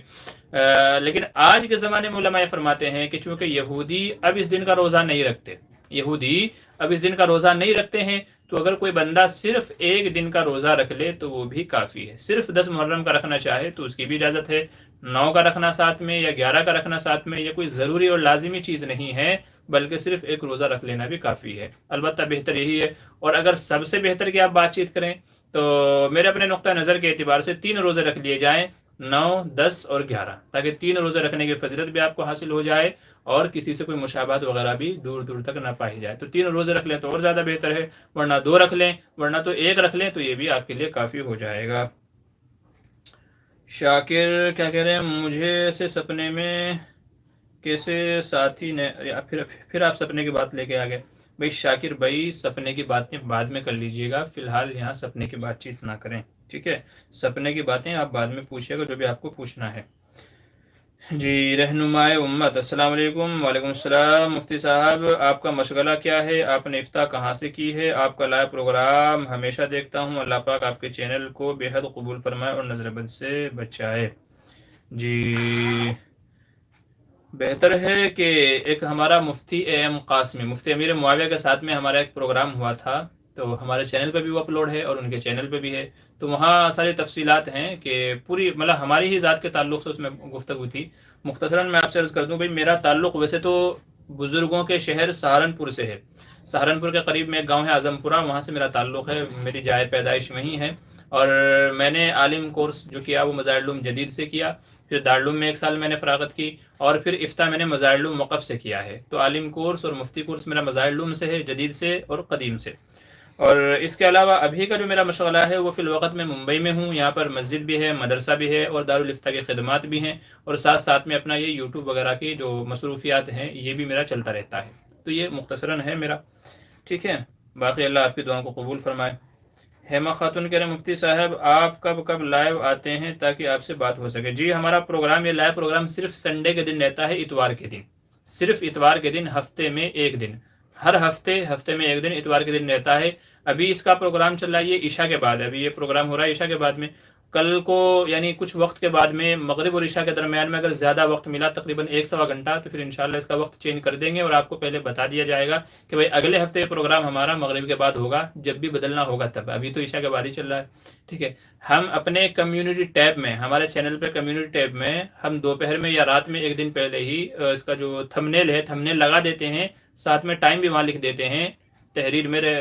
لیکن آج کے زمانے میں علماء فرماتے ہیں کہ چونکہ یہودی اب اس دن کا روزہ نہیں رکھتے، یہودی اب اس دن کا روزہ نہیں رکھتے ہیں، تو اگر کوئی بندہ صرف ایک دن کا روزہ رکھ لے تو وہ بھی کافی ہے۔ صرف 10 محرم کا رکھنا چاہے تو اس کی بھی اجازت ہے، 9 کا رکھنا ساتھ میں یا 11 کا رکھنا ساتھ میں، یہ کوئی ضروری اور لازمی چیز نہیں ہے، بلکہ صرف ایک روزہ رکھ لینا بھی کافی ہے۔ البتہ بہتر یہی ہے، اور اگر سب سے بہتر کی آپ بات چیت کریں تو میرے اپنے نقطہ نظر کے اعتبار سے 3 روزے رکھ لیے جائیں، 9 10 اور 11، تاکہ 3 روزے رکھنے کی فضیلت بھی آپ کو حاصل ہو جائے اور کسی سے کوئی مشابہت وغیرہ بھی دور دور تک نہ پائی جائے۔ تو 3 روزے رکھ لیں تو اور زیادہ بہتر ہے، ورنہ 2 رکھ لیں، ورنہ تو 1 رکھ لیں، تو یہ بھی آپ کے لیے کافی ہو جائے گا۔ شاکر کیا کہہ رہے ہیں، مجھے سے سپنے میں کیسے ساتھی نے، پھر آپ سپنے کی بات لے کے آ گئے۔ بھائی شاکر بھائی، سپنے کی باتیں بعد میں کر لیجئے گا، فی الحال یہاں سپنے کی بات چیت نہ کریں، ٹھیک ہے؟ سپنے کی باتیں آپ بعد میں پوچھیے گا جو بھی آپ کو پوچھنا ہے۔ جی رہنمائے امت، السلام علیکم۔ وعلیکم السلام۔ مفتی صاحب آپ کا مشغلہ کیا ہے؟ آپ نے افتاح کہاں سے کی ہے؟ آپ کا لائیو پروگرام ہمیشہ دیکھتا ہوں، اللہ پاک آپ کے چینل کو بے حد قبول فرمائے اور نظر بد سے بچائے۔ جی بہتر ہے کہ ایک ہمارا مفتی اے ایم قاسمی، مفتی امیر معاویہ کے ساتھ میں ہمارا ایک پروگرام ہوا تھا، تو ہمارے چینل پہ بھی وہ اپلوڈ ہے اور ان کے چینل پہ بھی ہے، تو وہاں ساری تفصیلات ہیں کہ پوری مطلب ہماری ہی ذات کے تعلق سے اس میں گفتگو تھی۔ مختصراً میں آپ سے عرض کر دوں، بھائی میرا تعلق ویسے تو بزرگوں کے شہر سہارنپور سے ہے، سہارنپور کے قریب میں ایک گاؤں ہے اعظم پورہ، وہاں سے میرا تعلق ہے، میری جائے پیدائش وہیں ہے، اور میں نے عالم کورس جو کیا وہ مظاہر العلوم جدید سے کیا، پھر دارالعلوم میں 1 سال میں نے فراغت کی، اور پھر افتاح میں نے مظاہر العلوم وقف سے کیا ہے۔ تو عالم کورس اور مفتی کورس میرا مظاہر العلوم سے ہے، جدید سے اور قدیم سے۔ اور اس کے علاوہ ابھی کا جو میرا مشغلہ ہے وہ فی الوقت میں ممبئی میں ہوں، یہاں پر مسجد بھی ہے، مدرسہ بھی ہے اور دارالافتاء کی خدمات بھی ہیں، اور ساتھ ساتھ میں اپنا یہ یوٹیوب وغیرہ کی جو مصروفیات ہیں یہ بھی میرا چلتا رہتا ہے۔ تو یہ مختصراً ہے میرا، ٹھیک ہے؟ باقی اللہ آپ کی دعاؤں کو قبول فرمائے۔ ہیما خاتون کہہ رہے ہیں مفتی صاحب آپ کب لائیو آتے ہیں تاکہ آپ سے بات ہو سکے؟ جی ہمارا پروگرام، یہ لائیو پروگرام صرف سنڈے کے دن رہتا ہے، اتوار کے دن، صرف اتوار کے دن، ہفتے میں 1 دن، ہر ہفتے میں 1 دن اتوار کے دن رہتا ہے۔ ابھی اس کا پروگرام چل رہا ہے یہ عشاء کے بعد، ابھی یہ پروگرام ہو رہا ہے عشاء کے بعد میں، کل کو یعنی کچھ وقت کے بعد میں مغرب اور عشاء کے درمیان میں اگر زیادہ وقت ملا، تقریباً 1 سوا گھنٹہ، تو پھر انشاءاللہ اس کا وقت چینج کر دیں گے اور آپ کو پہلے بتا دیا جائے گا کہ بھائی اگلے ہفتے یہ پروگرام ہمارا مغرب کے بعد ہوگا، جب بھی بدلنا ہوگا تب، ابھی تو عشاء کے بعد ہی چل رہا ہے، ٹھیک ہے؟ ہم اپنے کمیونٹی ٹیب میں، ہمارے چینل پہ کمیونٹی ٹیب میں ہم دوپہر میں یا رات میں 1 دن پہلے ہی اس کا جو تھمبنیل ہے، تھمبنیل لگا دیتے ہیں، ساتھ میں ٹائم بھی وہاں لکھ دیتے ہیں، تحریر میرے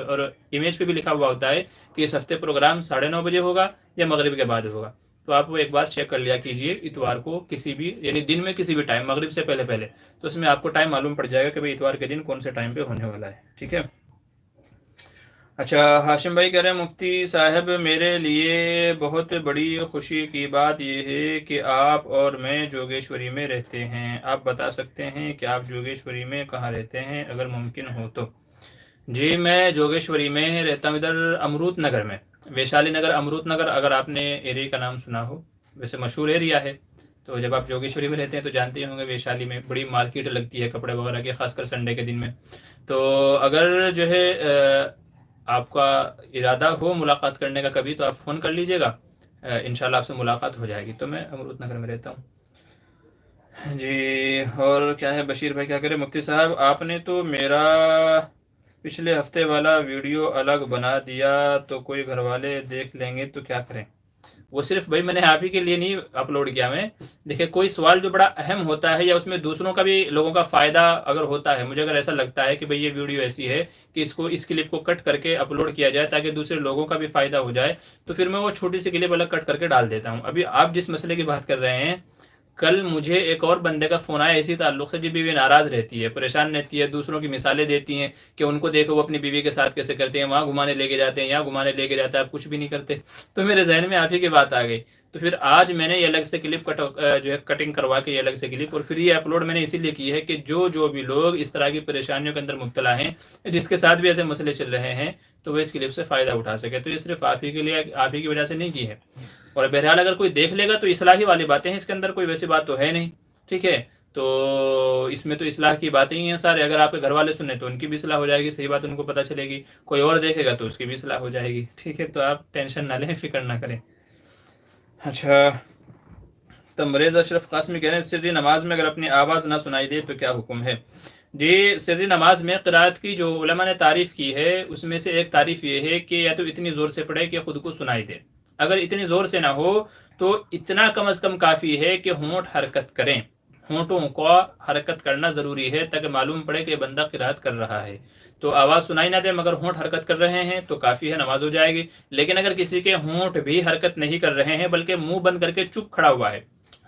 اور امیج پہ بھی لکھا ہوا ہوتا ہے کہ اس ہفتے پروگرام 9:30 بجے ہوگا یا مغرب کے بعد ہوگا، تو آپ وہ ایک بار چیک کر لیا کیجئے اتوار کو کسی بھی یعنی دن میں کسی بھی ٹائم، مغرب سے پہلے، تو اس میں آپ کو ٹائم معلوم پڑ جائے گا کہ بھئی اتوار کے دن کون سے ٹائم پہ ہونے والا ہے، ٹھیک ہے؟ اچھا ہاشم بھائی کہہ رہے ہیں مفتی صاحب میرے لیے بہت بڑی خوشی کی بات یہ ہے کہ آپ اور میں جوگیشوری میں رہتے ہیں، آپ بتا سکتے ہیں کہ آپ جوگیشوری میں کہاں رہتے ہیں اگر ممکن ہو تو؟ جی میں جوگیشوری میں رہتا ہوں، ادھر امروت نگر میں، ویشالی نگر، امروت نگر، اگر آپ نے ایریا کا نام سنا ہو، ویسے مشہور ایریا ہے، تو جب آپ جوگیشوری میں رہتے ہیں تو جانتے ہی ہوں گے ویشالی میں بڑی مارکیٹ لگتی ہے کپڑے وغیرہ کی، خاص کر سنڈے کے دن میں، تو اگر جو ہے آپ کا ارادہ ہو ملاقات کرنے کا کبھی تو آپ فون کر لیجئے گا، انشاءاللہ آپ سے ملاقات ہو جائے گی۔ تو میں امروت نگر میں رہتا ہوں جی۔ اور کیا ہے، بشیر بھائی کیا کرے، مفتی صاحب آپ نے تو میرا پچھلے ہفتے والا ویڈیو الگ بنا دیا تو کوئی گھر والے دیکھ لیں گے تو کیا کریں؟ وہ صرف بھائی میں نے آپ ہی کے لیے نہیں اپلوڈ کیا، میں دیکھیں کوئی سوال جو بڑا اہم ہوتا ہے یا اس میں دوسروں کا بھی لوگوں کا فائدہ اگر ہوتا ہے، مجھے اگر ایسا لگتا ہے کہ بھئی یہ ویڈیو ایسی ہے کہ اس کلپ کو کٹ کر کے اپلوڈ کیا جائے تاکہ دوسرے لوگوں کا بھی فائدہ ہو جائے، تو پھر میں وہ چھوٹی سی کلپ الگ کٹ کر کے ڈال دیتا ہوں۔ ابھی آپ جس مسئلے کی بات کر رہے ہیں کل مجھے ایک اور بندے کا فون آیا اسی تعلق سے، جی بیوی ناراض رہتی ہے، پریشان رہتی ہے، دوسروں کی مثالیں دیتی ہیں کہ ان کو دیکھو وہ اپنی بیوی کے ساتھ کیسے کرتے ہیں، وہاں گھمانے لے کے جاتے ہیں، یہاں گھمانے لے کے جاتے ہیں، آپ کچھ بھی نہیں کرتے. تو میرے ذہن میں آپ ہی کی بات آ گئی. تو پھر آج میں نے یہ الگ سے کلپ جو ہے کٹنگ کروا کے یہ الگ سے کلپ، اور پھر یہ اپلوڈ میں نے اسی لیے کی ہے کہ جو بھی لوگ اس طرح کی پریشانیوں کے اندر مبتلا ہیں، جس کے ساتھ بھی ایسے مسئلے چل رہے ہیں، تو وہ اس کلپ سے فائدہ اٹھا سکے. تو یہ صرف آپ ہی کے لیے، آپ ہی کی وجہ سے نہیں کی ہے. اور بہرحال اگر کوئی دیکھ لے گا تو اصلاحی والی باتیں ہیں اس کے اندر، کوئی ویسی بات تو ہے نہیں. ٹھیک ہے، تو اس میں تو اصلاح کی باتیں ہی ہیں سارے. اگر آپ کے گھر والے سنیں تو ان کی بھی اصلاح ہو جائے گی، صحیح بات ان کو پتہ چلے گی. کوئی اور دیکھے گا تو اس کی بھی اصلاح ہو جائے گی. ٹھیک ہے، تو آپ ٹینشن نہ لیں، فکر نہ کریں. اچھا، تمریز اشرف قاسمی کہہ رہے ہیں سری نماز میں اگر اپنی آواز نہ سنائی دے تو کیا حکم ہے؟ جی، سری نماز میں قرات کی جو علماء نے تعریف کی ہے اس میں سے ایک تعریف یہ ہے کہ یا تو اتنی زور سے پڑھے کہ خود کو سنائی دے. اگر اتنی زور سے نہ ہو تو اتنا کم از کم کافی ہے کہ ہونٹ حرکت کریں. ہونٹوں کو حرکت کرنا ضروری ہے تاکہ معلوم پڑے کہ بندہ قرات کر رہا ہے. تو آواز سنائی نہ دے مگر ہونٹ حرکت کر رہے ہیں تو کافی ہے، نماز ہو جائے گی. لیکن اگر کسی کے ہونٹ بھی حرکت نہیں کر رہے ہیں بلکہ منہ بند کر کے چپ کھڑا ہوا ہے،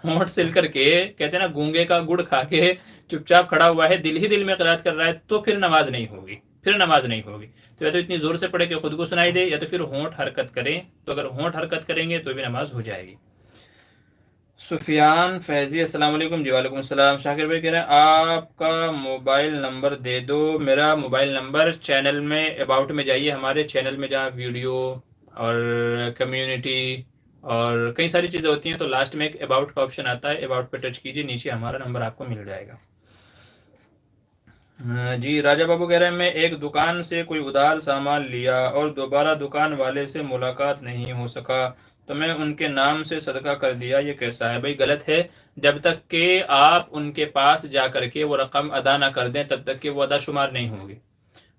ہونٹ سل کر کے، کہتے ہیں نا گونگے کا گڑ کھا کے چپ چاپ کھڑا ہوا ہے، دل ہی دل میں قرات کر رہا ہے، تو پھر نماز نہیں ہوگی. تو یا تو اتنی زور سے پڑھے کہ خود کو سنائی دے، یا تو پھر ہونٹ حرکت کریں. تو اگر ہونٹ حرکت کریں گے تو بھی نماز ہو جائے گی. سفیان فیضی السلام علیکم. جی وعلیکم السلام. شاکر بھائی کہہ رہے ہیں آپ کا موبائل نمبر دے دو. میرا موبائل نمبر چینل میں اباؤٹ میں جائیے، ہمارے چینل میں جہاں ویڈیو اور کمیونٹی اور کئی ساری چیزیں ہوتی ہیں تو لاسٹ میں ایک اباؤٹ کا آپشن آتا ہے، اباؤٹ پہ ٹچ کیجیے، نیچے ہمارا نمبر آپ کو مل جائے گا. جی راجہ بابو کہہ رہے ہیں میں ایک دکان سے کوئی ادھار سامان لیا اور دوبارہ دکان والے سے ملاقات نہیں ہو سکا تو میں ان کے نام سے صدقہ کر دیا، یہ کیسا ہے؟ بھائی غلط ہے. جب تک کہ آپ ان کے پاس جا کر کے وہ رقم ادا نہ کر دیں تب تک کہ وہ ادا شمار نہیں ہوگی.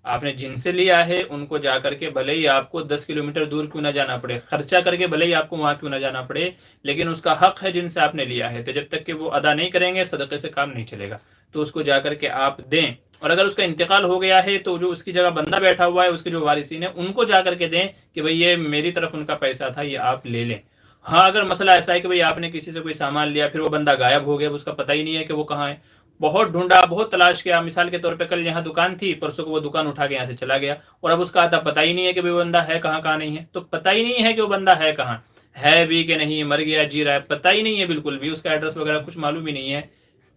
آپ نے جن سے لیا ہے ان کو جا کر کے بھلے ہی آپ کو 10 کلومیٹر دور کیوں نہ جانا پڑے، خرچہ کر کے بھلے ہی آپ کو وہاں کیوں نہ جانا پڑے، لیکن اس کا حق ہے جن سے آپ نے لیا ہے. تو جب تک کہ وہ ادا نہیں کریں گے صدقے سے کام نہیں چلے گا. تو اس کو جا کر کے آپ دیں. اور اگر اس کا انتقال ہو گیا ہے تو جو اس کی جگہ بندہ بیٹھا ہوا ہے، اس کے جو وارثین ہیں، ان کو جا کر کے دیں کہ بھئی یہ میری طرف ان کا پیسہ تھا، یہ آپ لے لیں. ہاں اگر مسئلہ ایسا ہے کہ بھئی آپ نے کسی سے کوئی سامان لیا پھر وہ بندہ غائب ہو گیا، اس کا پتہ ہی نہیں ہے کہ وہ کہاں ہے، بہت ڈھونڈا، بہت تلاش کیا، مثال کے طور پہ کل یہاں دکان تھی، پرسوں کو وہ دکان اٹھا کے یہاں سے چلا گیا اور اب اس کا آتا پتہ ہی نہیں ہے کہ وہ بندہ ہے کہاں نہیں ہے. تو پتہ ہی نہیں ہے کہ وہ بندہ ہے کہاں ہے بھی کہ نہیں، مر گیا جی رہا ہے، پتہ ہی نہیں ہے بالکل بھی، اس کا ایڈریس وغیرہ کچھ معلوم ہی نہیں ہے.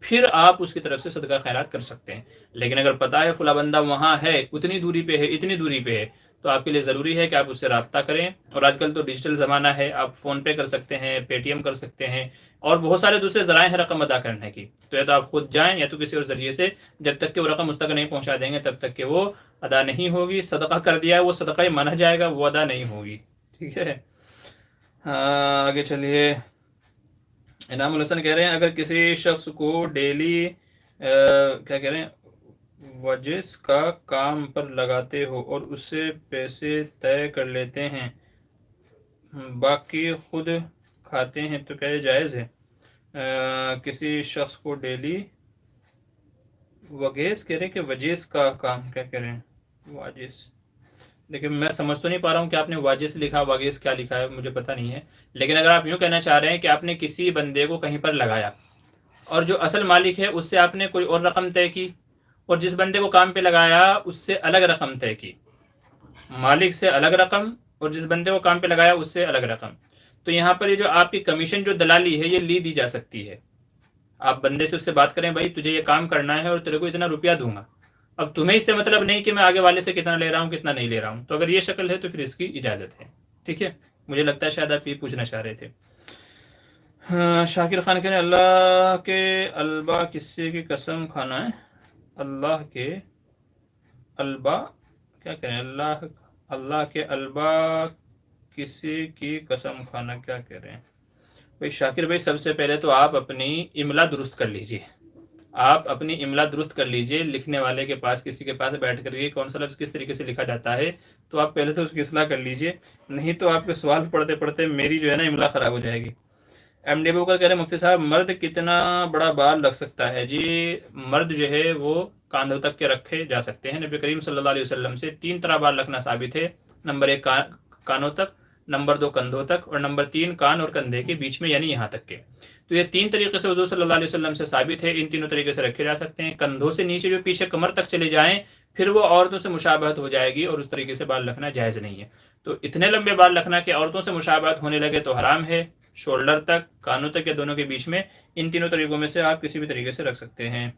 پھر آپ اس کی طرف سے صدقہ خیرات کر سکتے ہیں. لیکن اگر پتہ ہے فلاں بندہ وہاں ہے، اتنی دوری پہ ہے، اتنی دوری پہ ہے، تو آپ کے لیے ضروری ہے کہ آپ اس سے رابطہ کریں. اور آج کل تو ڈیجیٹل زمانہ ہے، آپ فون پے کر سکتے ہیں، پے ٹی ایم کر سکتے ہیں، اور بہت سارے دوسرے ذرائع ہیں رقم ادا کرنے کی. تو یا تو آپ خود جائیں یا تو کسی اور ذریعے سے، جب تک کہ وہ رقم اس تک نہیں پہنچا دیں گے تب تک کہ وہ ادا نہیں ہوگی. صدقہ کر دیا ہے وہ صدقہ ہی مانا جائے گا، وہ ادا نہیں ہوگی. ٹھیک ہے. آگے چلیے. انعام الحسن کہہ رہے ہیں اگر کسی شخص کو ڈیلی کیا کہہ رہے ہیں وجس کا کام پر لگاتے ہو اور اس سے پیسے طے کر لیتے ہیں، باقی خود کھاتے ہیں، تو کیا یہ جائز ہے؟ کسی شخص کو ڈیلی وگیس کہہ رہے ہیں کہ وجیس کا کام، کیا کہہ رہے ہیں واجس؟ لیکن میں سمجھ تو نہیں پا رہا ہوں کہ آپ نے واجس لکھا، واگیس کیا لکھا ہے، مجھے پتہ نہیں ہے. لیکن اگر آپ یوں کہنا چاہ رہے ہیں کہ آپ نے کسی بندے کو کہیں پر لگایا اور جو اصل مالک ہے اس سے آپ نے کوئی اور رقم طے کی، اور جس بندے کو کام پہ لگایا اس سے الگ رقم طے کی، مالک سے الگ رقم اور جس بندے کو کام پہ لگایا اس سے الگ رقم، تو یہاں پر یہ جو آپ کی کمیشن جو دلالی ہے یہ لی دی جا سکتی ہے. آپ بندے سے اس سے بات کریں بھائی تجھے یہ کام کرنا ہے اور تیرے کو اتنا روپیہ دوں گا، اب تمہیں اس سے مطلب نہیں کہ میں آگے والے سے کتنا لے رہا ہوں کتنا نہیں لے رہا ہوں. تو اگر یہ شکل ہے تو پھر اس کی اجازت ہے. ٹھیک ہے، مجھے لگتا ہے شاید آپ یہ پوچھنا چاہ رہے تھے. شاکر خان کہہ رہے ہیں اللہ کے البا قصے کی قسم کھانا ہے. اللہ کے البا کیا کہہ رہے ہیں؟ اللہ کے البا کسی کی قسم کھانا کیا کہہ رہے ہیں؟ بھائی شاکر بھائی سب سے پہلے تو آپ اپنی املا درست کر لیجئے. آپ اپنی املا درست کر لیجئے. لکھنے والے کے پاس، کسی کے پاس بیٹھ کر کے کون سا لفظ کس طریقے سے لکھا جاتا ہے تو آپ پہلے تو اس کی اصلاح کر لیجئے، نہیں تو آپ کے سوال پڑھتے پڑھتے میری جو ہے نا املا خراب ہو جائے گی. ایم ڈی بوکر کہہ رہے ہیں مفتی صاحب مرد کتنا بڑا بال رکھ سکتا ہے؟ جی مرد جو ہے وہ کاندھوں تک کے رکھے جا سکتے ہیں. نبی کریم صلی اللہ علیہ وسلم سے 3 طرح بال رکھنا ثابت ہے. نمبر 1 کانوں تک، نمبر 2 کندھوں تک، اور نمبر 3 کان اور کندھے کے بیچ میں، یعنی یہاں تک کے. تو تو یہ 3 طریقے سے حضور صلی اللہ علیہ وسلم سے ثابت ہے، ان تینوں طریقے سے رکھے جا سکتے ہیں۔ کندھوں سے نیچے جو پیچھے کمر تک چلے جائیں پھر وہ عورتوں سے مشابہت ہو جائے گی اور اس طریقے سے بال رکھنا جائز نہیں ہے۔ تو اتنے لمبے بال رکھنا کہ عورتوں سے مشابہت ہونے لگے تو حرام ہے۔ شولڈر تک، کانوں تک یا دونوں کے بیچ میں، ان تینوں طریقوں میں سے آپ کسی بھی طریقے سے رکھ سکتے ہیں۔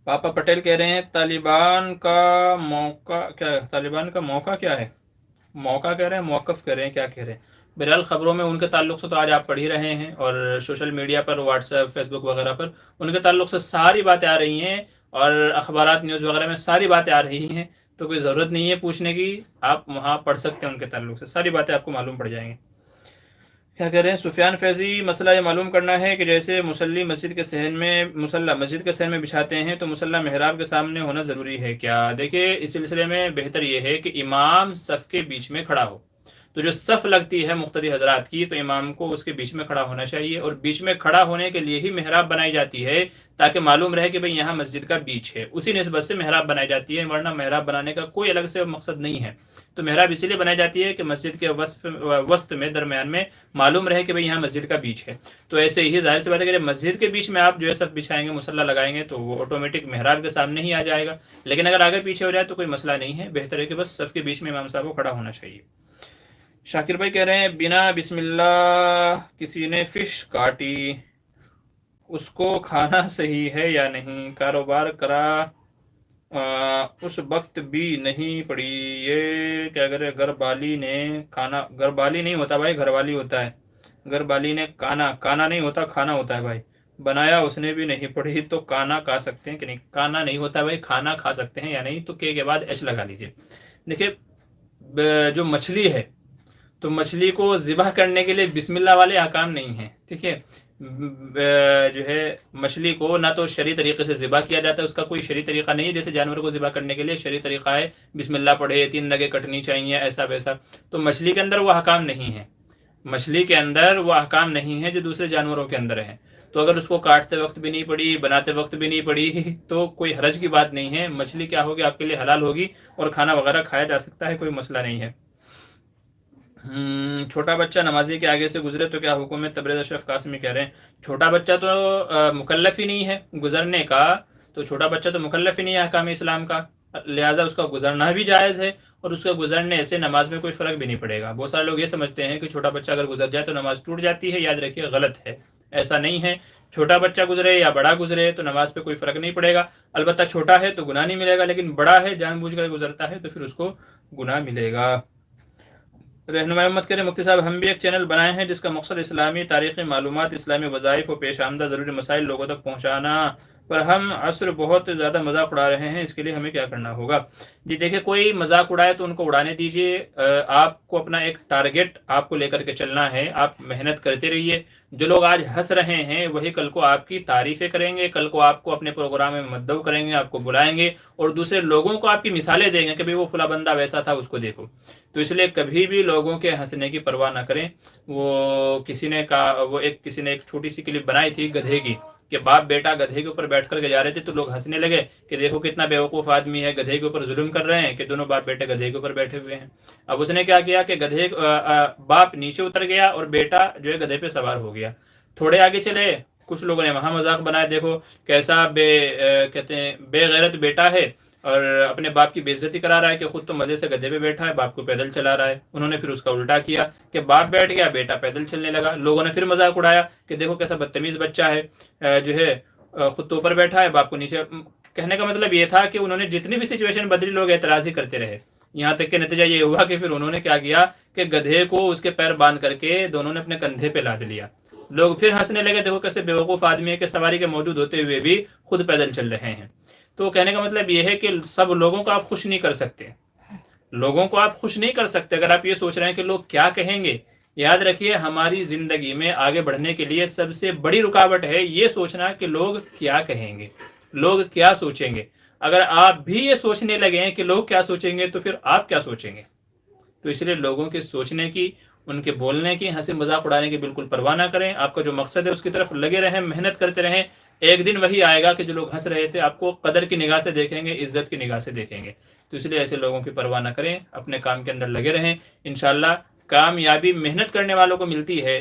پاپا پٹیل کہہ رہے ہیں طالبان کا موقع کیا ہے؟ موقع کہہ رہے ہیں، موقف کہہ رہے ہیں، کیا کہہ رہے ہیں؟ بہرحال خبروں میں ان کے تعلق سے تو آج آپ پڑھ ہی رہے ہیں، اور سوشل میڈیا پر، واٹس ایپ، فیس بک وغیرہ پر ان کے تعلق سے ساری باتیں آ رہی ہیں، اور اخبارات، نیوز وغیرہ میں ساری باتیں آ رہی ہیں، تو کوئی ضرورت نہیں ہے پوچھنے کی، آپ وہاں پڑھ سکتے ہیں، ان کے تعلق سے ساری باتیں آپ کو معلوم پڑ جائیں گی۔ کیا کہہ رہے ہیں سفیان فیضی؟ مسئلہ یہ معلوم کرنا ہے کہ جیسے مصلی مسجد کے صحن میں بچھاتے ہیں تو مصلی محراب کے سامنے ہونا ضروری ہے کیا؟ دیکھیں اس سلسلے میں بہتر یہ ہے کہ امام صف کے بیچ میں کھڑا ہو، تو جو صف لگتی ہے مقتدی حضرات کی، تو امام کو اس کے بیچ میں کھڑا ہونا چاہیے، اور بیچ میں کھڑا ہونے کے لیے ہی محراب بنائی جاتی ہے تاکہ معلوم رہے کہ بھئی یہاں مسجد کا بیچ ہے، اسی نسبت سے محراب بنائی جاتی ہے، ورنہ محراب بنانے کا کوئی الگ سے مقصد نہیں ہے۔ تو محراب اسی لیے بنائی جاتی ہے کہ مسجد کے وسط میں، درمیان میں معلوم رہے کہ بھئی یہاں مسجد کا بیچ ہے۔ تو ایسے ہی ظاہر سی بات ہے کہ مسجد کے بیچ میں آپ جو ہے صف بچھائیں گے، مصلی لگائیں گے، تو وہ آٹومیٹک محراب کے سامنے ہی آ جائے گا، لیکن اگر آگے پیچھے ہو جائے تو کوئی مسئلہ نہیں ہے، بہتر ہے کہ بس صف کے بیچ میں امام صاحب کو کھڑا ہونا چاہیے۔ شاکر بھائی کہہ رہے ہیں بنا بسم اللہ کسی نے فش کاٹی، اس کو کھانا صحیح ہے یا نہیں؟ کاروبار کرا اس وقت بھی نہیں پڑی، یہ کیا کرے؟ گھر والی نے کھانا، گھر والی نہیں ہوتا بھائی، گھر والی ہوتا ہے، گھر والی نے کانا نہیں ہوتا، کھانا ہوتا ہے بھائی، بنایا اس نے بھی نہیں پڑھی تو کانا کھا سکتے ہیں کہ نہیں؟ کانا نہیں ہوتا بھائی، کھانا کھا سکتے ہیں یا نہیں؟ تو کے بعد ایچ لگا لیجئے۔ دیکھیں جو مچھلی ہے تو مچھلی کو ذبح کرنے کے لیے بسم اللہ والے احکام نہیں ہیں، ٹھیک ہے؟ جو ہے مچھلی کو نہ تو شرعی طریقے سے ذبح کیا جاتا ہے، اس کا کوئی شرعی طریقہ نہیں ہے، جیسے جانور کو ذبح کرنے کے لیے شرعی طریقہ ہے بسم اللہ پڑھے، 3 نگیں کٹنی چاہیے، ایسا ویسا، تو مچھلی کے اندر وہ احکام نہیں ہے، مچھلی کے اندر وہ احکام نہیں ہے جو دوسرے جانوروں کے اندر ہیں۔ تو اگر اس کو کاٹتے وقت بھی نہیں پڑی، بناتے وقت بھی نہیں پڑی، تو کوئی حرج کی بات نہیں ہے، مچھلی کیا ہوگی آپ کے لیے حلال ہوگی، اور کھانا وغیرہ کھایا جا سکتا ہے، کوئی مسئلہ نہیں ہے۔ چھوٹا بچہ نمازی کے آگے سے گزرے تو کیا حکم ہے؟ تبریز اشرف قاسمی کہہ رہے ہیں چھوٹا بچہ تو مکلف ہی نہیں ہے گزرنے کا، تو چھوٹا بچہ تو مکلف ہی نہیں ہے احکام اسلام کا، لہٰذا اس کا گزرنا بھی جائز ہے، اور اس کا گزرنے سے نماز میں کوئی فرق بھی نہیں پڑے گا۔ بہت سارے لوگ یہ سمجھتے ہیں کہ چھوٹا بچہ اگر گزر جائے تو نماز ٹوٹ جاتی ہے، یاد رکھیے غلط ہے، ایسا نہیں ہے۔ چھوٹا بچہ گزرے یا بڑا گزرے تو نماز پہ کوئی فرق نہیں پڑے گا، البتہ چھوٹا ہے تو گناہ نہیں ملے گا، لیکن بڑا ہے جان بوجھ کر گزرتا ہے تو پھر اس کو گناہ ملے گا۔ رہنمائی مت کریں مفتی صاحب، ہم بھی ایک چینل بنائے ہیں جس کا مقصد اسلامی تاریخی معلومات، اسلامی وظائف و پیش آمدہ ضروری مسائل لوگوں تک پہنچانا، پر ہم عصر بہت زیادہ مذاق اڑا رہے ہیں، اس کے لیے ہمیں کیا کرنا ہوگا؟ جی دیکھیں کوئی مذاق اڑائے تو ان کو اڑانے دیجئے، آپ کو اپنا ایک ٹارگٹ آپ کو لے کر کے چلنا ہے، آپ محنت کرتے رہیے، جو لوگ آج ہنس رہے ہیں وہی کل کو آپ کی تعریفیں کریں گے، کل کو آپ کو اپنے پروگرام میں مدعو کریں گے، آپ کو بلائیں گے، اور دوسرے لوگوں کو آپ کی مثالیں دیں گے کہ وہ فلاں بندہ ویسا تھا، اس کو دیکھو۔ تو اس لیے کبھی بھی لوگوں کے ہنسنے کی پرواہ نہ کریں۔ کسی نے ایک چھوٹی سی کلپ بنائی تھی گدھے کی، کہ باپ بیٹا گدھے کے اوپر بیٹھ کر کے جا رہے تھے، تو لوگ ہنسنے لگے کہ دیکھو کتنا بیوقوف آدمی ہے، گدھے کے اوپر ظلم کر رہے ہیں کہ دونوں باپ بیٹے گدھے کے اوپر بیٹھے ہوئے ہیں۔ اب اس نے کیا کیا کہ باپ نیچے اتر گیا اور بیٹا جو ہے گدھے پہ سوار ہو گیا۔ تھوڑے آگے چلے، کچھ لوگوں نے وہاں مذاق بنایا، دیکھو کیسا کہتے ہیں بے غیرت بیٹا ہے، اور اپنے باپ کی بے عزتی کرا رہا ہے کہ خود تو مزے سے گدھے پہ بیٹھا ہے، باپ کو پیدل چلا رہا ہے۔ انہوں نے پھر اس کا الٹا کیا کہ باپ بیٹھ گیا، بیٹا پیدل چلنے لگا، لوگوں نے پھر مذاق اڑایا کہ دیکھو کیسا بدتمیز بچہ ہے، جو ہے خود تو اوپر بیٹھا ہے، باپ کو نیچے۔ کہنے کا مطلب یہ تھا کہ انہوں نے جتنی بھی سچویشن بدلی، لوگ اعتراض ہی کرتے رہے، یہاں تک کہ نتیجہ یہ ہوا کہ پھر انہوں نے کیا کیا کہ گدھے کو اس کے پیر باندھ کر کے دونوں نے اپنے کندھے پہ لاد لیا۔ لوگ پھر ہنسنے لگے، دیکھو کیسے بیوقوف آدمی ہے کہ سواری کے موجود ہوتے ہوئے بھی خود پیدل چل رہے ہیں۔ تو کہنے کا مطلب یہ ہے کہ سب لوگوں کو آپ خوش نہیں کر سکتے، لوگوں کو آپ خوش نہیں کر سکتے۔ اگر آپ یہ سوچ رہے ہیں کہ لوگ کیا کہیں گے، یاد رکھیے ہماری زندگی میں آگے بڑھنے کے لیے سب سے بڑی رکاوٹ ہے یہ سوچنا کہ لوگ کیا کہیں گے، لوگ کیا سوچیں گے۔ اگر آپ بھی یہ سوچنے لگے ہیں کہ لوگ کیا سوچیں گے تو پھر آپ کیا سوچیں گے؟ تو اس لیے لوگوں کے سوچنے کی، ان کے بولنے کی، ہنسی مذاق اڑانے کی بالکل پرواہ نہ کریں، آپ کا جو مقصد ہے اس کی طرف لگے رہیں، محنت کرتے رہیں۔ ایک دن وہی آئے گا کہ جو لوگ ہنس رہے تھے آپ کو قدر کی نگاہ سے دیکھیں گے، عزت کی نگاہ سے دیکھیں گے۔ تو اس لیے ایسے لوگوں کی پرواہ نہ کریں، اپنے کام کے اندر لگے رہیں، انشاءاللہ کامیابی محنت کرنے والوں کو ملتی ہے،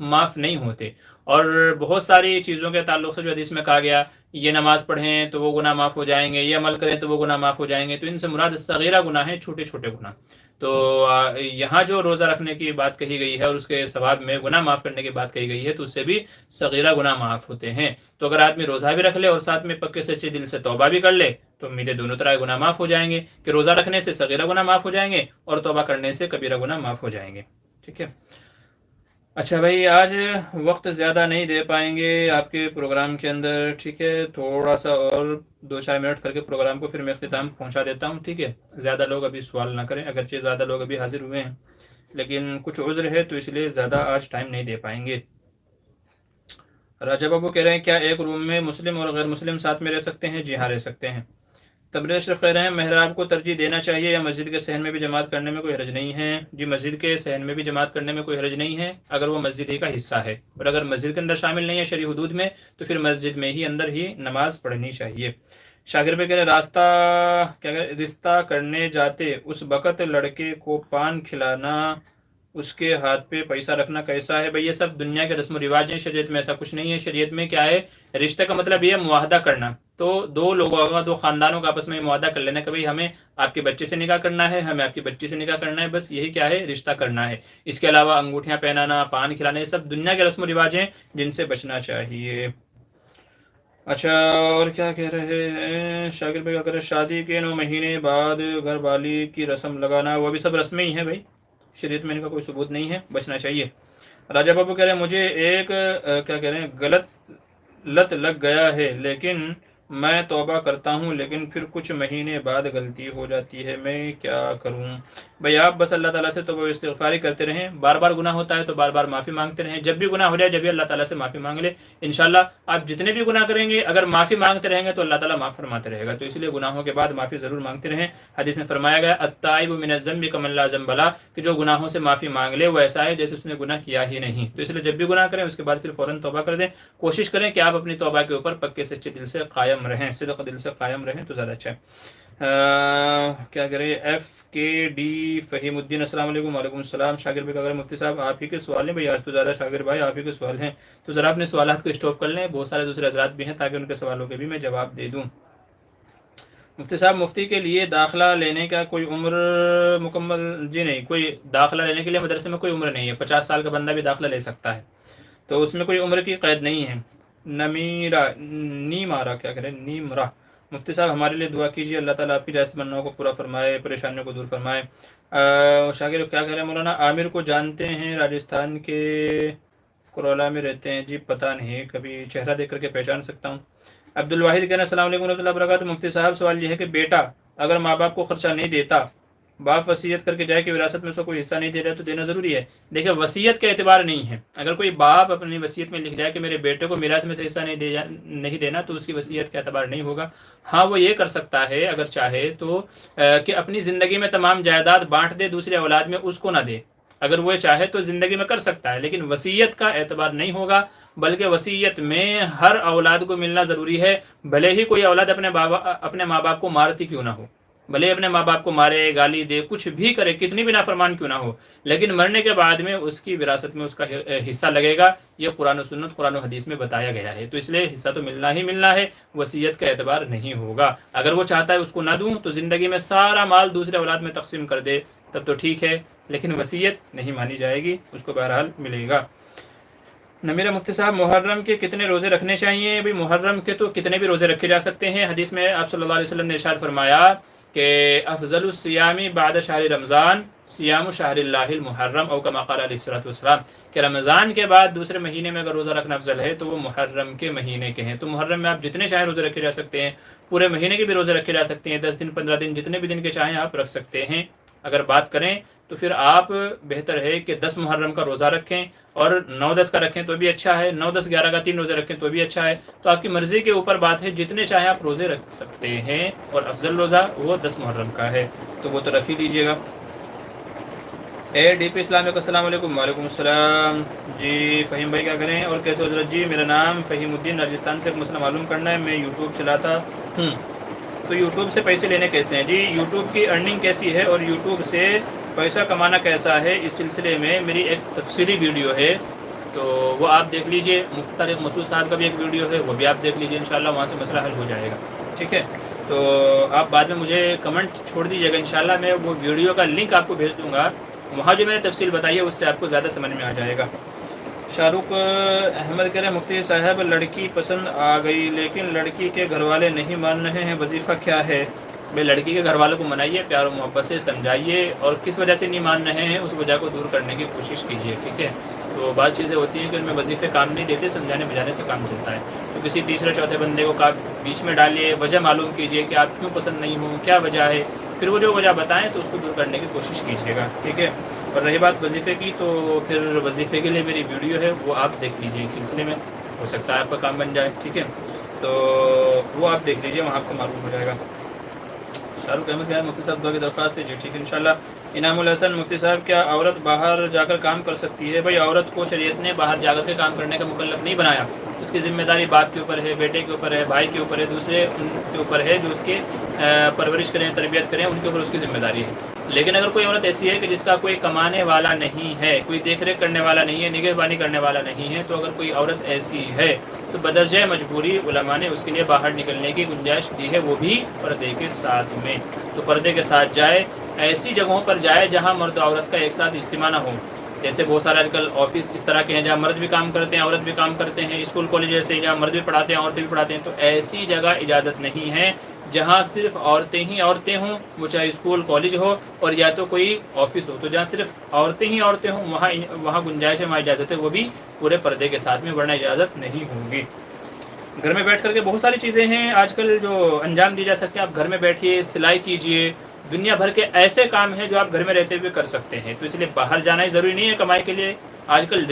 معاف نہیں ہوتے. اور بہت ساری چیزوں کے تعلق سے جو حدیث میں کہا گیا یہ نماز پڑھیں تو وہ گناہ معاف ہو جائیں گے, یہ عمل کریں تو وہ گناہ معاف ہو جائیں گے, تو ان سے مراد صغیرہ گناہ ہیں, چھوٹے چھوٹے گناہ. تو یہاں جو روزہ رکھنے کی بات کہی گئی ہے اور اس کے ثواب میں گناہ معاف کرنے کی بات کہی گئی ہے, تو اس سے بھی صغیرہ گناہ معاف ہوتے ہیں. تو اگر آدمی روزہ بھی رکھ لے اور ساتھ میں پکے سچے دل سے توبہ بھی کر لے تو امید ہے دونوں طرح گناہ معاف ہو جائیں گے, کہ روزہ رکھنے سے صغیرہ گناہ معاف ہو جائیں گے اور توبہ کرنے سے کبیرہ گناہ معاف ہو جائیں گے. ٹھیک ہے. اچھا بھائی, آج وقت زیادہ نہیں دے پائیں گے آپ کے پروگرام کے اندر. ٹھیک ہے, تھوڑا سا اور 2-4 منٹ کر کے پروگرام کو پھر میں اختتام پہنچا دیتا ہوں. ٹھیک ہے, زیادہ لوگ ابھی سوال نہ کریں, اگرچہ زیادہ لوگ ابھی حاضر ہوئے ہیں لیکن کچھ عذر ہے تو اس لیے زیادہ آج ٹائم نہیں دے پائیں گے. راجہ بابو کہہ رہے ہیں کیا ایک روم میں مسلم اور غیر مسلم ساتھ میں رہ سکتے ہیں؟ جی ہاں, رہ سکتے ہیں. تبریز اشرف کہہ رہے ہیں محراب کو ترجیح دینا چاہیے یا مسجد کے صحن میں بھی جماعت کرنے میں کوئی حرج نہیں ہے؟ جی, مسجد کے صحن میں بھی جماعت کرنے میں کوئی حرج نہیں ہے اگر وہ مسجد ہی کا حصہ ہے, اور اگر مسجد کے اندر شامل نہیں ہے شرعی حدود میں تو پھر مسجد میں ہی اندر ہی نماز پڑھنی چاہیے. شاگرد پہ کہہ رہے رشتہ کرنے جاتے اس وقت لڑکے کو پان کھلانا, اس کے ہاتھ پہ پیسہ رکھنا کیسا ہے؟ بھئی یہ سب دنیا کے رسم و رواج ہیں, شریعت میں ایسا کچھ نہیں ہے. شریعت میں کیا ہے, رشتہ کا مطلب یہ ہے معاہدہ کرنا. تو دو لوگوں کا, دو خاندانوں کا آپس میں معاہدہ کر لینا کہ بھئی ہمیں آپ کے بچے سے نکاح کرنا ہے, ہمیں آپ کی بچی سے نکاح کرنا ہے, بس یہی کیا ہے, رشتہ کرنا ہے. اس کے علاوہ انگوٹھیاں پہنانا, پان کھلانا, یہ سب دنیا کے رسم و رواج ہیں جن سے بچنا چاہیے. اچھا, اور کیا کہہ رہے ہیں شاکر بھائی, اگر شادی کے 9 مہینے بعد گھر والی کی رسم لگانا, وہ بھی سب رسمیں ہی ہیں بھائی, شریعت میں ان کا کوئی ثبوت نہیں ہے, بچنا چاہیے. راجہ بابو کہہ رہے ہیں مجھے ایک کیا کہہ رہے ہیں غلط لت لگ گیا ہے لیکن میں توبہ کرتا ہوں لیکن پھر کچھ مہینے بعد غلطی ہو جاتی ہے, میں کیا کروں؟ بھئی آپ بس اللہ تعالیٰ سے توبہ و استغفاری کرتے رہیں, بار بار گناہ ہوتا ہے تو بار بار معافی مانگتے رہیں. جب بھی گناہ ہو جائے جب بھی اللہ تعالیٰ سے معافی مانگ لے, انشاءاللہ آپ جتنے بھی گناہ کریں گے اگر معافی مانگتے رہیں گے تو اللہ تعالیٰ معاف فرماتے رہے گا. تو اس لیے گناہوں کے بعد معافی ضرور مانگتے رہیں. حدیث میں فرمایا گیا التائب من الذنب کمن لا ذنب لہ, کہ جو گناہوں سے معافی مانگ لے وہ ایسا ہے جیسے اس نے گناہ کیا ہی نہیں. تو اس لیے جب بھی گناہ کریں اس کے بعد پھر فوراً توبہ کر دیں. کوشش کریں کہ آپ اپنی توبہ کے اوپر پکے سچے دل سے قائم رہیں, صدق دل سے قائم رہیں تو زیادہ اچھا ہے. کیا کریں FKD فہیم الدین السلام علیکم. وعلیکم السلام. شاگرد بھائی اگر مفتی صاحب آپ ہی کے سوال ہیں, بھائی آج تو زیادہ شاگرد بھائی آپ ہی کے سوال ہیں, تو ذرا اپنے سوالات کو اسٹاپ کر لیں, بہت سارے دوسرے حضرات بھی ہیں تاکہ ان کے سوالوں کے بھی میں جواب دے دوں. مفتی صاحب مفتی کے لیے داخلہ لینے کا کوئی عمر مکمل؟ جی نہیں, کوئی داخلہ لینے کے لیے مدرسے میں کوئی عمر نہیں ہے, 50 سال کا بندہ بھی داخلہ لے سکتا ہے, تو اس میں کوئی عمر کی قید نہیں ہے. نیمارا کیا کریں نیمرا, مفتی صاحب ہمارے لیے دعا کیجیے, اللہ تعالیٰ آپ کی جائز تمناؤں کو پورا فرمائے, پریشانیوں کو دور فرمائے. شاگرد کیا کہہ رہے ہیں مولانا عامر کو جانتے ہیں, راجستھان کے کرولا میں رہتے ہیں. جی پتہ نہیں, کبھی چہرہ دیکھ کر کے پہچان سکتا ہوں. عبد الواحد کہنا السلام علیکم ورحمۃ اللہ وبرکاتہ. مفتی صاحب سوال یہ ہے کہ بیٹا اگر ماں باپ کو خرچہ نہیں دیتا, باپ وصیت کر کے جائے کہ وراثت میں اس کو کوئی حصہ نہیں دے رہا تو دینا ضروری ہے؟ دیکھیں وصیت کا اعتبار نہیں ہے. اگر کوئی باپ اپنی وصیت میں لکھ جائے کہ میرے بیٹے کو میراث میں سے حصہ نہیں دینا تو اس کی وصیت کا اعتبار نہیں ہوگا. ہاں وہ یہ کر سکتا ہے اگر چاہے تو کہ اپنی زندگی میں تمام جائیداد بانٹ دے, دوسری اولاد میں اس کو نہ دے. اگر وہ چاہے تو زندگی میں کر سکتا ہے, لیکن وصیت کا اعتبار نہیں ہوگا, بلکہ وصیت میں ہر اولاد کو ملنا ضروری ہے. بھلے ہی کوئی اولاد اپنے ماں باپ کو مارتی کیوں نہ ہو, بھلے اپنے ماں باپ کو مارے, گالی دے, کچھ بھی کرے, کتنی بھی نافرمان کیوں نہ ہو, لیکن مرنے کے بعد میں اس کی وراثت میں اس کا حصہ لگے گا. یہ قرآن و سنت, قرآن و حدیث میں بتایا گیا ہے. تو اس لیے حصہ تو ملنا ہی ملنا ہے, وصیت کا اعتبار نہیں ہوگا. اگر وہ چاہتا ہے اس کو نہ دوں تو زندگی میں سارا مال دوسرے اولاد میں تقسیم کر دے, تب تو ٹھیک ہے, لیکن وصیت نہیں مانی جائے گی, اس کو بہرحال ملے گا. نمیرہ مفتی صاحب محرم کے کتنے روزے رکھنے چاہیے؟ بھی محرم کے تو کتنے بھی روزے رکھے جا سکتے ہیں. حدیث میں آپ صلی اللہ علیہ وسلم نے ارشاد فرمایا کہ افضل الصیام بعد شہر رمضان صیام شہر اللہ المحرم او کما قال علیہ الصلوۃ والسلام, کہ رمضان کے بعد دوسرے مہینے میں اگر روزہ رکھنا افضل ہے تو وہ محرم کے مہینے کے ہیں. تو محرم میں آپ جتنے چاہیں روزے رکھے جا سکتے ہیں, پورے مہینے کے بھی روزے رکھے جا سکتے ہیں, 10 دن 15 دن جتنے بھی دن کے چاہیں آپ رکھ سکتے ہیں. اگر بات کریں تو پھر آپ بہتر ہے کہ 10 محرم کا روزہ رکھیں اور 9-10 کا رکھیں تو بھی اچھا ہے, 9-10-11 کا 3 روزے رکھیں تو بھی اچھا ہے. تو آپ کی مرضی کے اوپر بات ہے, جتنے چاہیں آپ روزے رکھ سکتے ہیں, اور افضل روزہ وہ 10 محرم کا ہے, تو وہ تو رکھ ہی لیجیے گا. DP اسلام علیکم. السلام علیکم. وعلیکم السلام. جی فہیم بھائی کیا کریں اور کیسے حضرت؟ جی میرا نام فہیم الدین, راجستھان سے. ایک مسئلہ معلوم کرنا ہے, میں یوٹیوب چلاتا ہوں, تو یوٹیوب سے پیسے لینے کیسے ہیں؟ جی یوٹیوب کی ارننگ کیسی ہے اور یوٹیوب سے پیسہ کمانا کیسا ہے, اس سلسلے میں میری ایک تفصیلی ویڈیو ہے, تو وہ آپ دیکھ لیجئے. مفتی طارق مسعود صاحب کا بھی ایک ویڈیو ہے, وہ بھی آپ دیکھ لیجئے, انشاءاللہ وہاں سے مسئلہ حل ہو جائے گا. ٹھیک ہے, تو آپ بعد میں مجھے کمنٹ چھوڑ دیجیے گا, انشاءاللہ میں وہ ویڈیو کا لنک آپ کو بھیج دوں گا. وہاں جو میں نے تفصیل بتائی ہے اس سے آپ کو زیادہ سمجھ میں آ جائے گا. شاہ رخ احمد کہہ رہے ہیں مفتی صاحب لڑکی پسند آ گئی لیکن لڑکی کے گھر والے نہیں مان رہے ہیں, وظیفہ کیا ہے؟ بھائی لڑکی کے گھر والوں کو منائیے, پیار و محبت سے سمجھائیے, اور کس وجہ سے نہیں مان رہے ہیں اس وجہ کو دور کرنے کی کوشش کیجیے. ٹھیک ہے, تو بعض چیزیں ہوتی ہیں کہ ان میں وظیفے کام نہیں دیتے, سمجھانے بجانے سے کام چلتا ہے. تو کسی تیسرے چوتھے بندے کو آپ بیچ میں ڈالیے, وجہ معلوم کیجیے کہ آپ کیوں پسند نہیں ہوں, کیا وجہ ہے, پھر وہ جو وجہ بتائیں تو اس کو دور کرنے کی کوشش کیجیے گا. ٹھیک ہے, اور رہی بات وظیفے کی, تو پھر وظیفے کے لیے میری ویڈیو ہے وہ آپ دیکھ لیجیے. اس سلسلے میں ہو سکتا ہے آپ کا کام بن جائے. ٹھیک ہے, تو وہ آپ دیکھ لیجیے, وہاں آپ کو معلوم ہو جائے گا. شاہ رخ احمد کیا ہے مفتی صاحب دعا کی درخواست ہے. جی ٹھیک ہے انشاءاللہ. انعام الحسن مفتی صاحب کیا عورت باہر جا کر کام کر سکتی ہے؟ بھائی عورت کو شریعت نے باہر جا کر کے کام کرنے کا مکلف نہیں بنایا. اس کی ذمہ داری باپ کے اوپر ہے, بیٹے کے اوپر ہے, بھائی کے اوپر ہے, دوسرے ان کے اوپر ہے جو اس کے پرورش کریں, تربیت کریں, ان کے اوپر اس کی ذمہ داری ہے. لیکن اگر کوئی عورت ایسی ہے کہ جس کا کوئی کمانے والا نہیں ہے, کوئی دیکھ ریکھ کرنے والا نہیں ہے, نگہبانی کرنے والا نہیں ہے, تو اگر کوئی عورت ایسی ہے تو بدرجہ مجبوری علماء نے اس کے لیے باہر نکلنے کی گنجائش دی ہے, وہ بھی پردے کے ساتھ میں. تو پردے کے ساتھ جائے, ایسی جگہوں پر جائے جہاں مرد و عورت کا ایک ساتھ اجتماع نہ ہو. جیسے بہت سارے آج کل آفس اس طرح کے ہیں جہاں مرد بھی کام کرتے ہیں, عورت بھی کام کرتے ہیں, اسکول کالج جیسے جہاں مرد بھی پڑھاتے ہیں, عورتیں بھی پڑھاتے ہیں. تو ایسی جگہ اجازت نہیں ہے جہاں صرف عورتیں ہی عورتیں ہوں, وہ چاہے اسکول کالج ہو اور یا تو کوئی آفس ہو. تو جہاں صرف عورتیں ہی عورتیں ہوں وہاں گنجائش ہے, وہاں اجازت ہے, وہ بھی پورے پردے کے ساتھ میں, ورنہ اجازت نہیں ہوگی. گھر میں بیٹھ کر کے بہت ساری چیزیں ہیں آج کل جو انجام دی جا سکتے ہیں. آپ گھر میں بیٹھیے, سلائی کیجیے, دنیا بھر کے ایسے کام ہیں جو آپ گھر میں رہتے ہوئے کر سکتے ہیں. تو اس لیے باہر جانا ہی ضروری نہیں ہے کمائی کے لیے. آج کل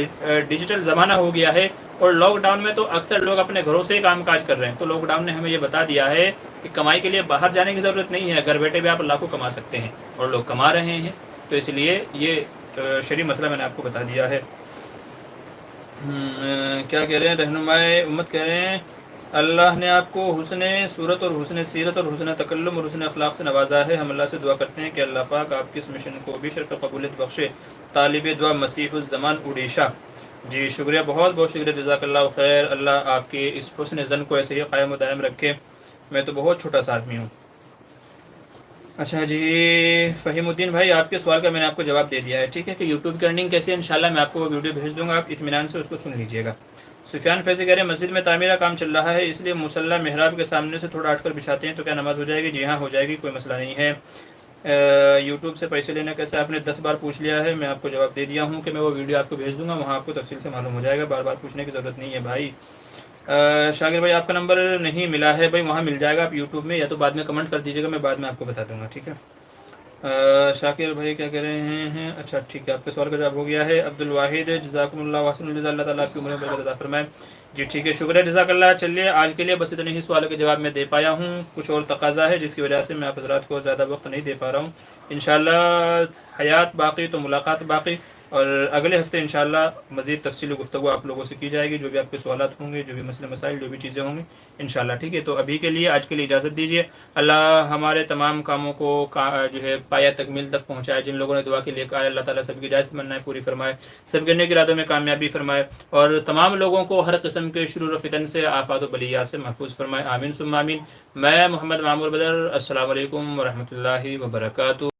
ڈیجیٹل زمانہ ہو گیا ہے, اور لاک ڈاؤن میں تو اکثر لوگ اپنے گھروں سے ہی کام کاج کر رہے ہیں. تو لاک ڈاؤن نے ہمیں یہ بتا دیا ہے کہ کمائی کے لیے باہر جانے کی ضرورت نہیں ہے, گھر بیٹھے بھی آپ لاکھوں کما سکتے ہیں, اور لوگ کما رہے ہیں. تو اس لیے یہ شرعی مسئلہ میں نے آپ کو بتا دیا ہے. کیا کہہ رہے ہیں رہنمائے امت, کہہ رہے ہیں اللہ نے آپ کو حسن صورت اور حسن سیرت اور حسن تکلم اور حسن اخلاق سے نوازا ہے. ہم اللہ سے دعا کرتے ہیں کہ اللہ پاک آپ کی اس مشن کو بھی شرف قبولیت بخشے. طالب دعا مسیح الزمان اڑیشہ. جی شکریہ, بہت بہت شکریہ, جزاک اللہ خیر. اللہ آپ کے اس حسن زن کو ایسے ہی قائم و دائم رکھے. میں تو بہت چھوٹا سا آدمی ہوں. اچھا جی فہیم الدین بھائی, آپ کے سوال کا میں نے آپ کو جواب دے دیا ہے. ٹھیک ہے, کہ یوٹیوب کی ارننگ کیسے, انشاءاللہ میں آپ کو وہ ویڈیو بھیج دوں گا, آپ اطمینان سے اس کو سن لیجیے گا. سفیان فیضی کہہ رہے ہیں مسجد میں تعمیر کا کام چل رہا ہے, اس لیے مصلی محراب کے سامنے سے تھوڑا ہٹ کر بچھاتے ہیں تو کیا نماز ہو جائے گی؟ جی ہاں ہو جائے گی, کوئی مسئلہ نہیں ہے. یوٹیوب سے پیسے لینا کیسے, آپ نے 10 بار پوچھ لیا ہے, میں آپ کو جواب دے دیا ہوں کہ میں وہ ویڈیو آپ کو بھیج دوں گا, وہاں آپ کو تفصیل سے معلوم ہو جائے گا, بار بار پوچھنے کی ضرورت نہیں ہے بھائی. شاکر بھائی آپ کا نمبر نہیں ملا ہے, بھائی وہاں مل جائے گا, آپ یوٹیوب میں یا تو بعد میں کمنٹ کر دیجیے گا, میں بعد میں آپ کو بتا دوں گا. ٹھیک ہے. شاکر بھائی کیا کہہ رہے ہیں, اچھا ٹھیک ہے, آپ کے سوال کا جواب ہو گیا ہے. عبد الواحد جزاکم اللہ واسن الجزا, اللہ تعالیٰ آپ کی عمر میں برکت عطا فرمائے. جی ٹھیک ہے, شکریہ, جزاک اللہ. چلیے آج کے لیے بس اتنے ہی سوالوں کے جواب میں دے پایا ہوں, کچھ اور تقاضا ہے جس کی وجہ سے میں آپ حضرات کو زیادہ وقت نہیں دے پا رہا ہوں. انشاءاللہ حیات باقی تو ملاقات باقی, اور اگلے ہفتے انشاءاللہ مزید تفصیلی گفتگو آپ لوگوں سے کی جائے گی, جو بھی آپ کے سوالات ہوں گے, جو بھی مسئلے مسائل, جو بھی چیزیں ہوں گی انشاءاللہ. ٹھیک ہے, تو ابھی کے لیے آج کے لیے اجازت دیجیے. اللہ ہمارے تمام کاموں کو جو ہے پایہ تکمیل تک پہنچائے. جن لوگوں نے دعا کے لیے کہا, اللہ تعالیٰ سب کی جائز تمنائیں پوری فرمائے, سب کے نیک ارادوں میں کامیابی فرمائے, اور تمام لوگوں کو ہر قسم کے شرور و فتن سے, آفات و بلیات سے محفوظ فرمائے. آمین ثم آمین. میں محمد معمور بدر, السلام علیکم ورحمۃ اللہ وبرکاتہ.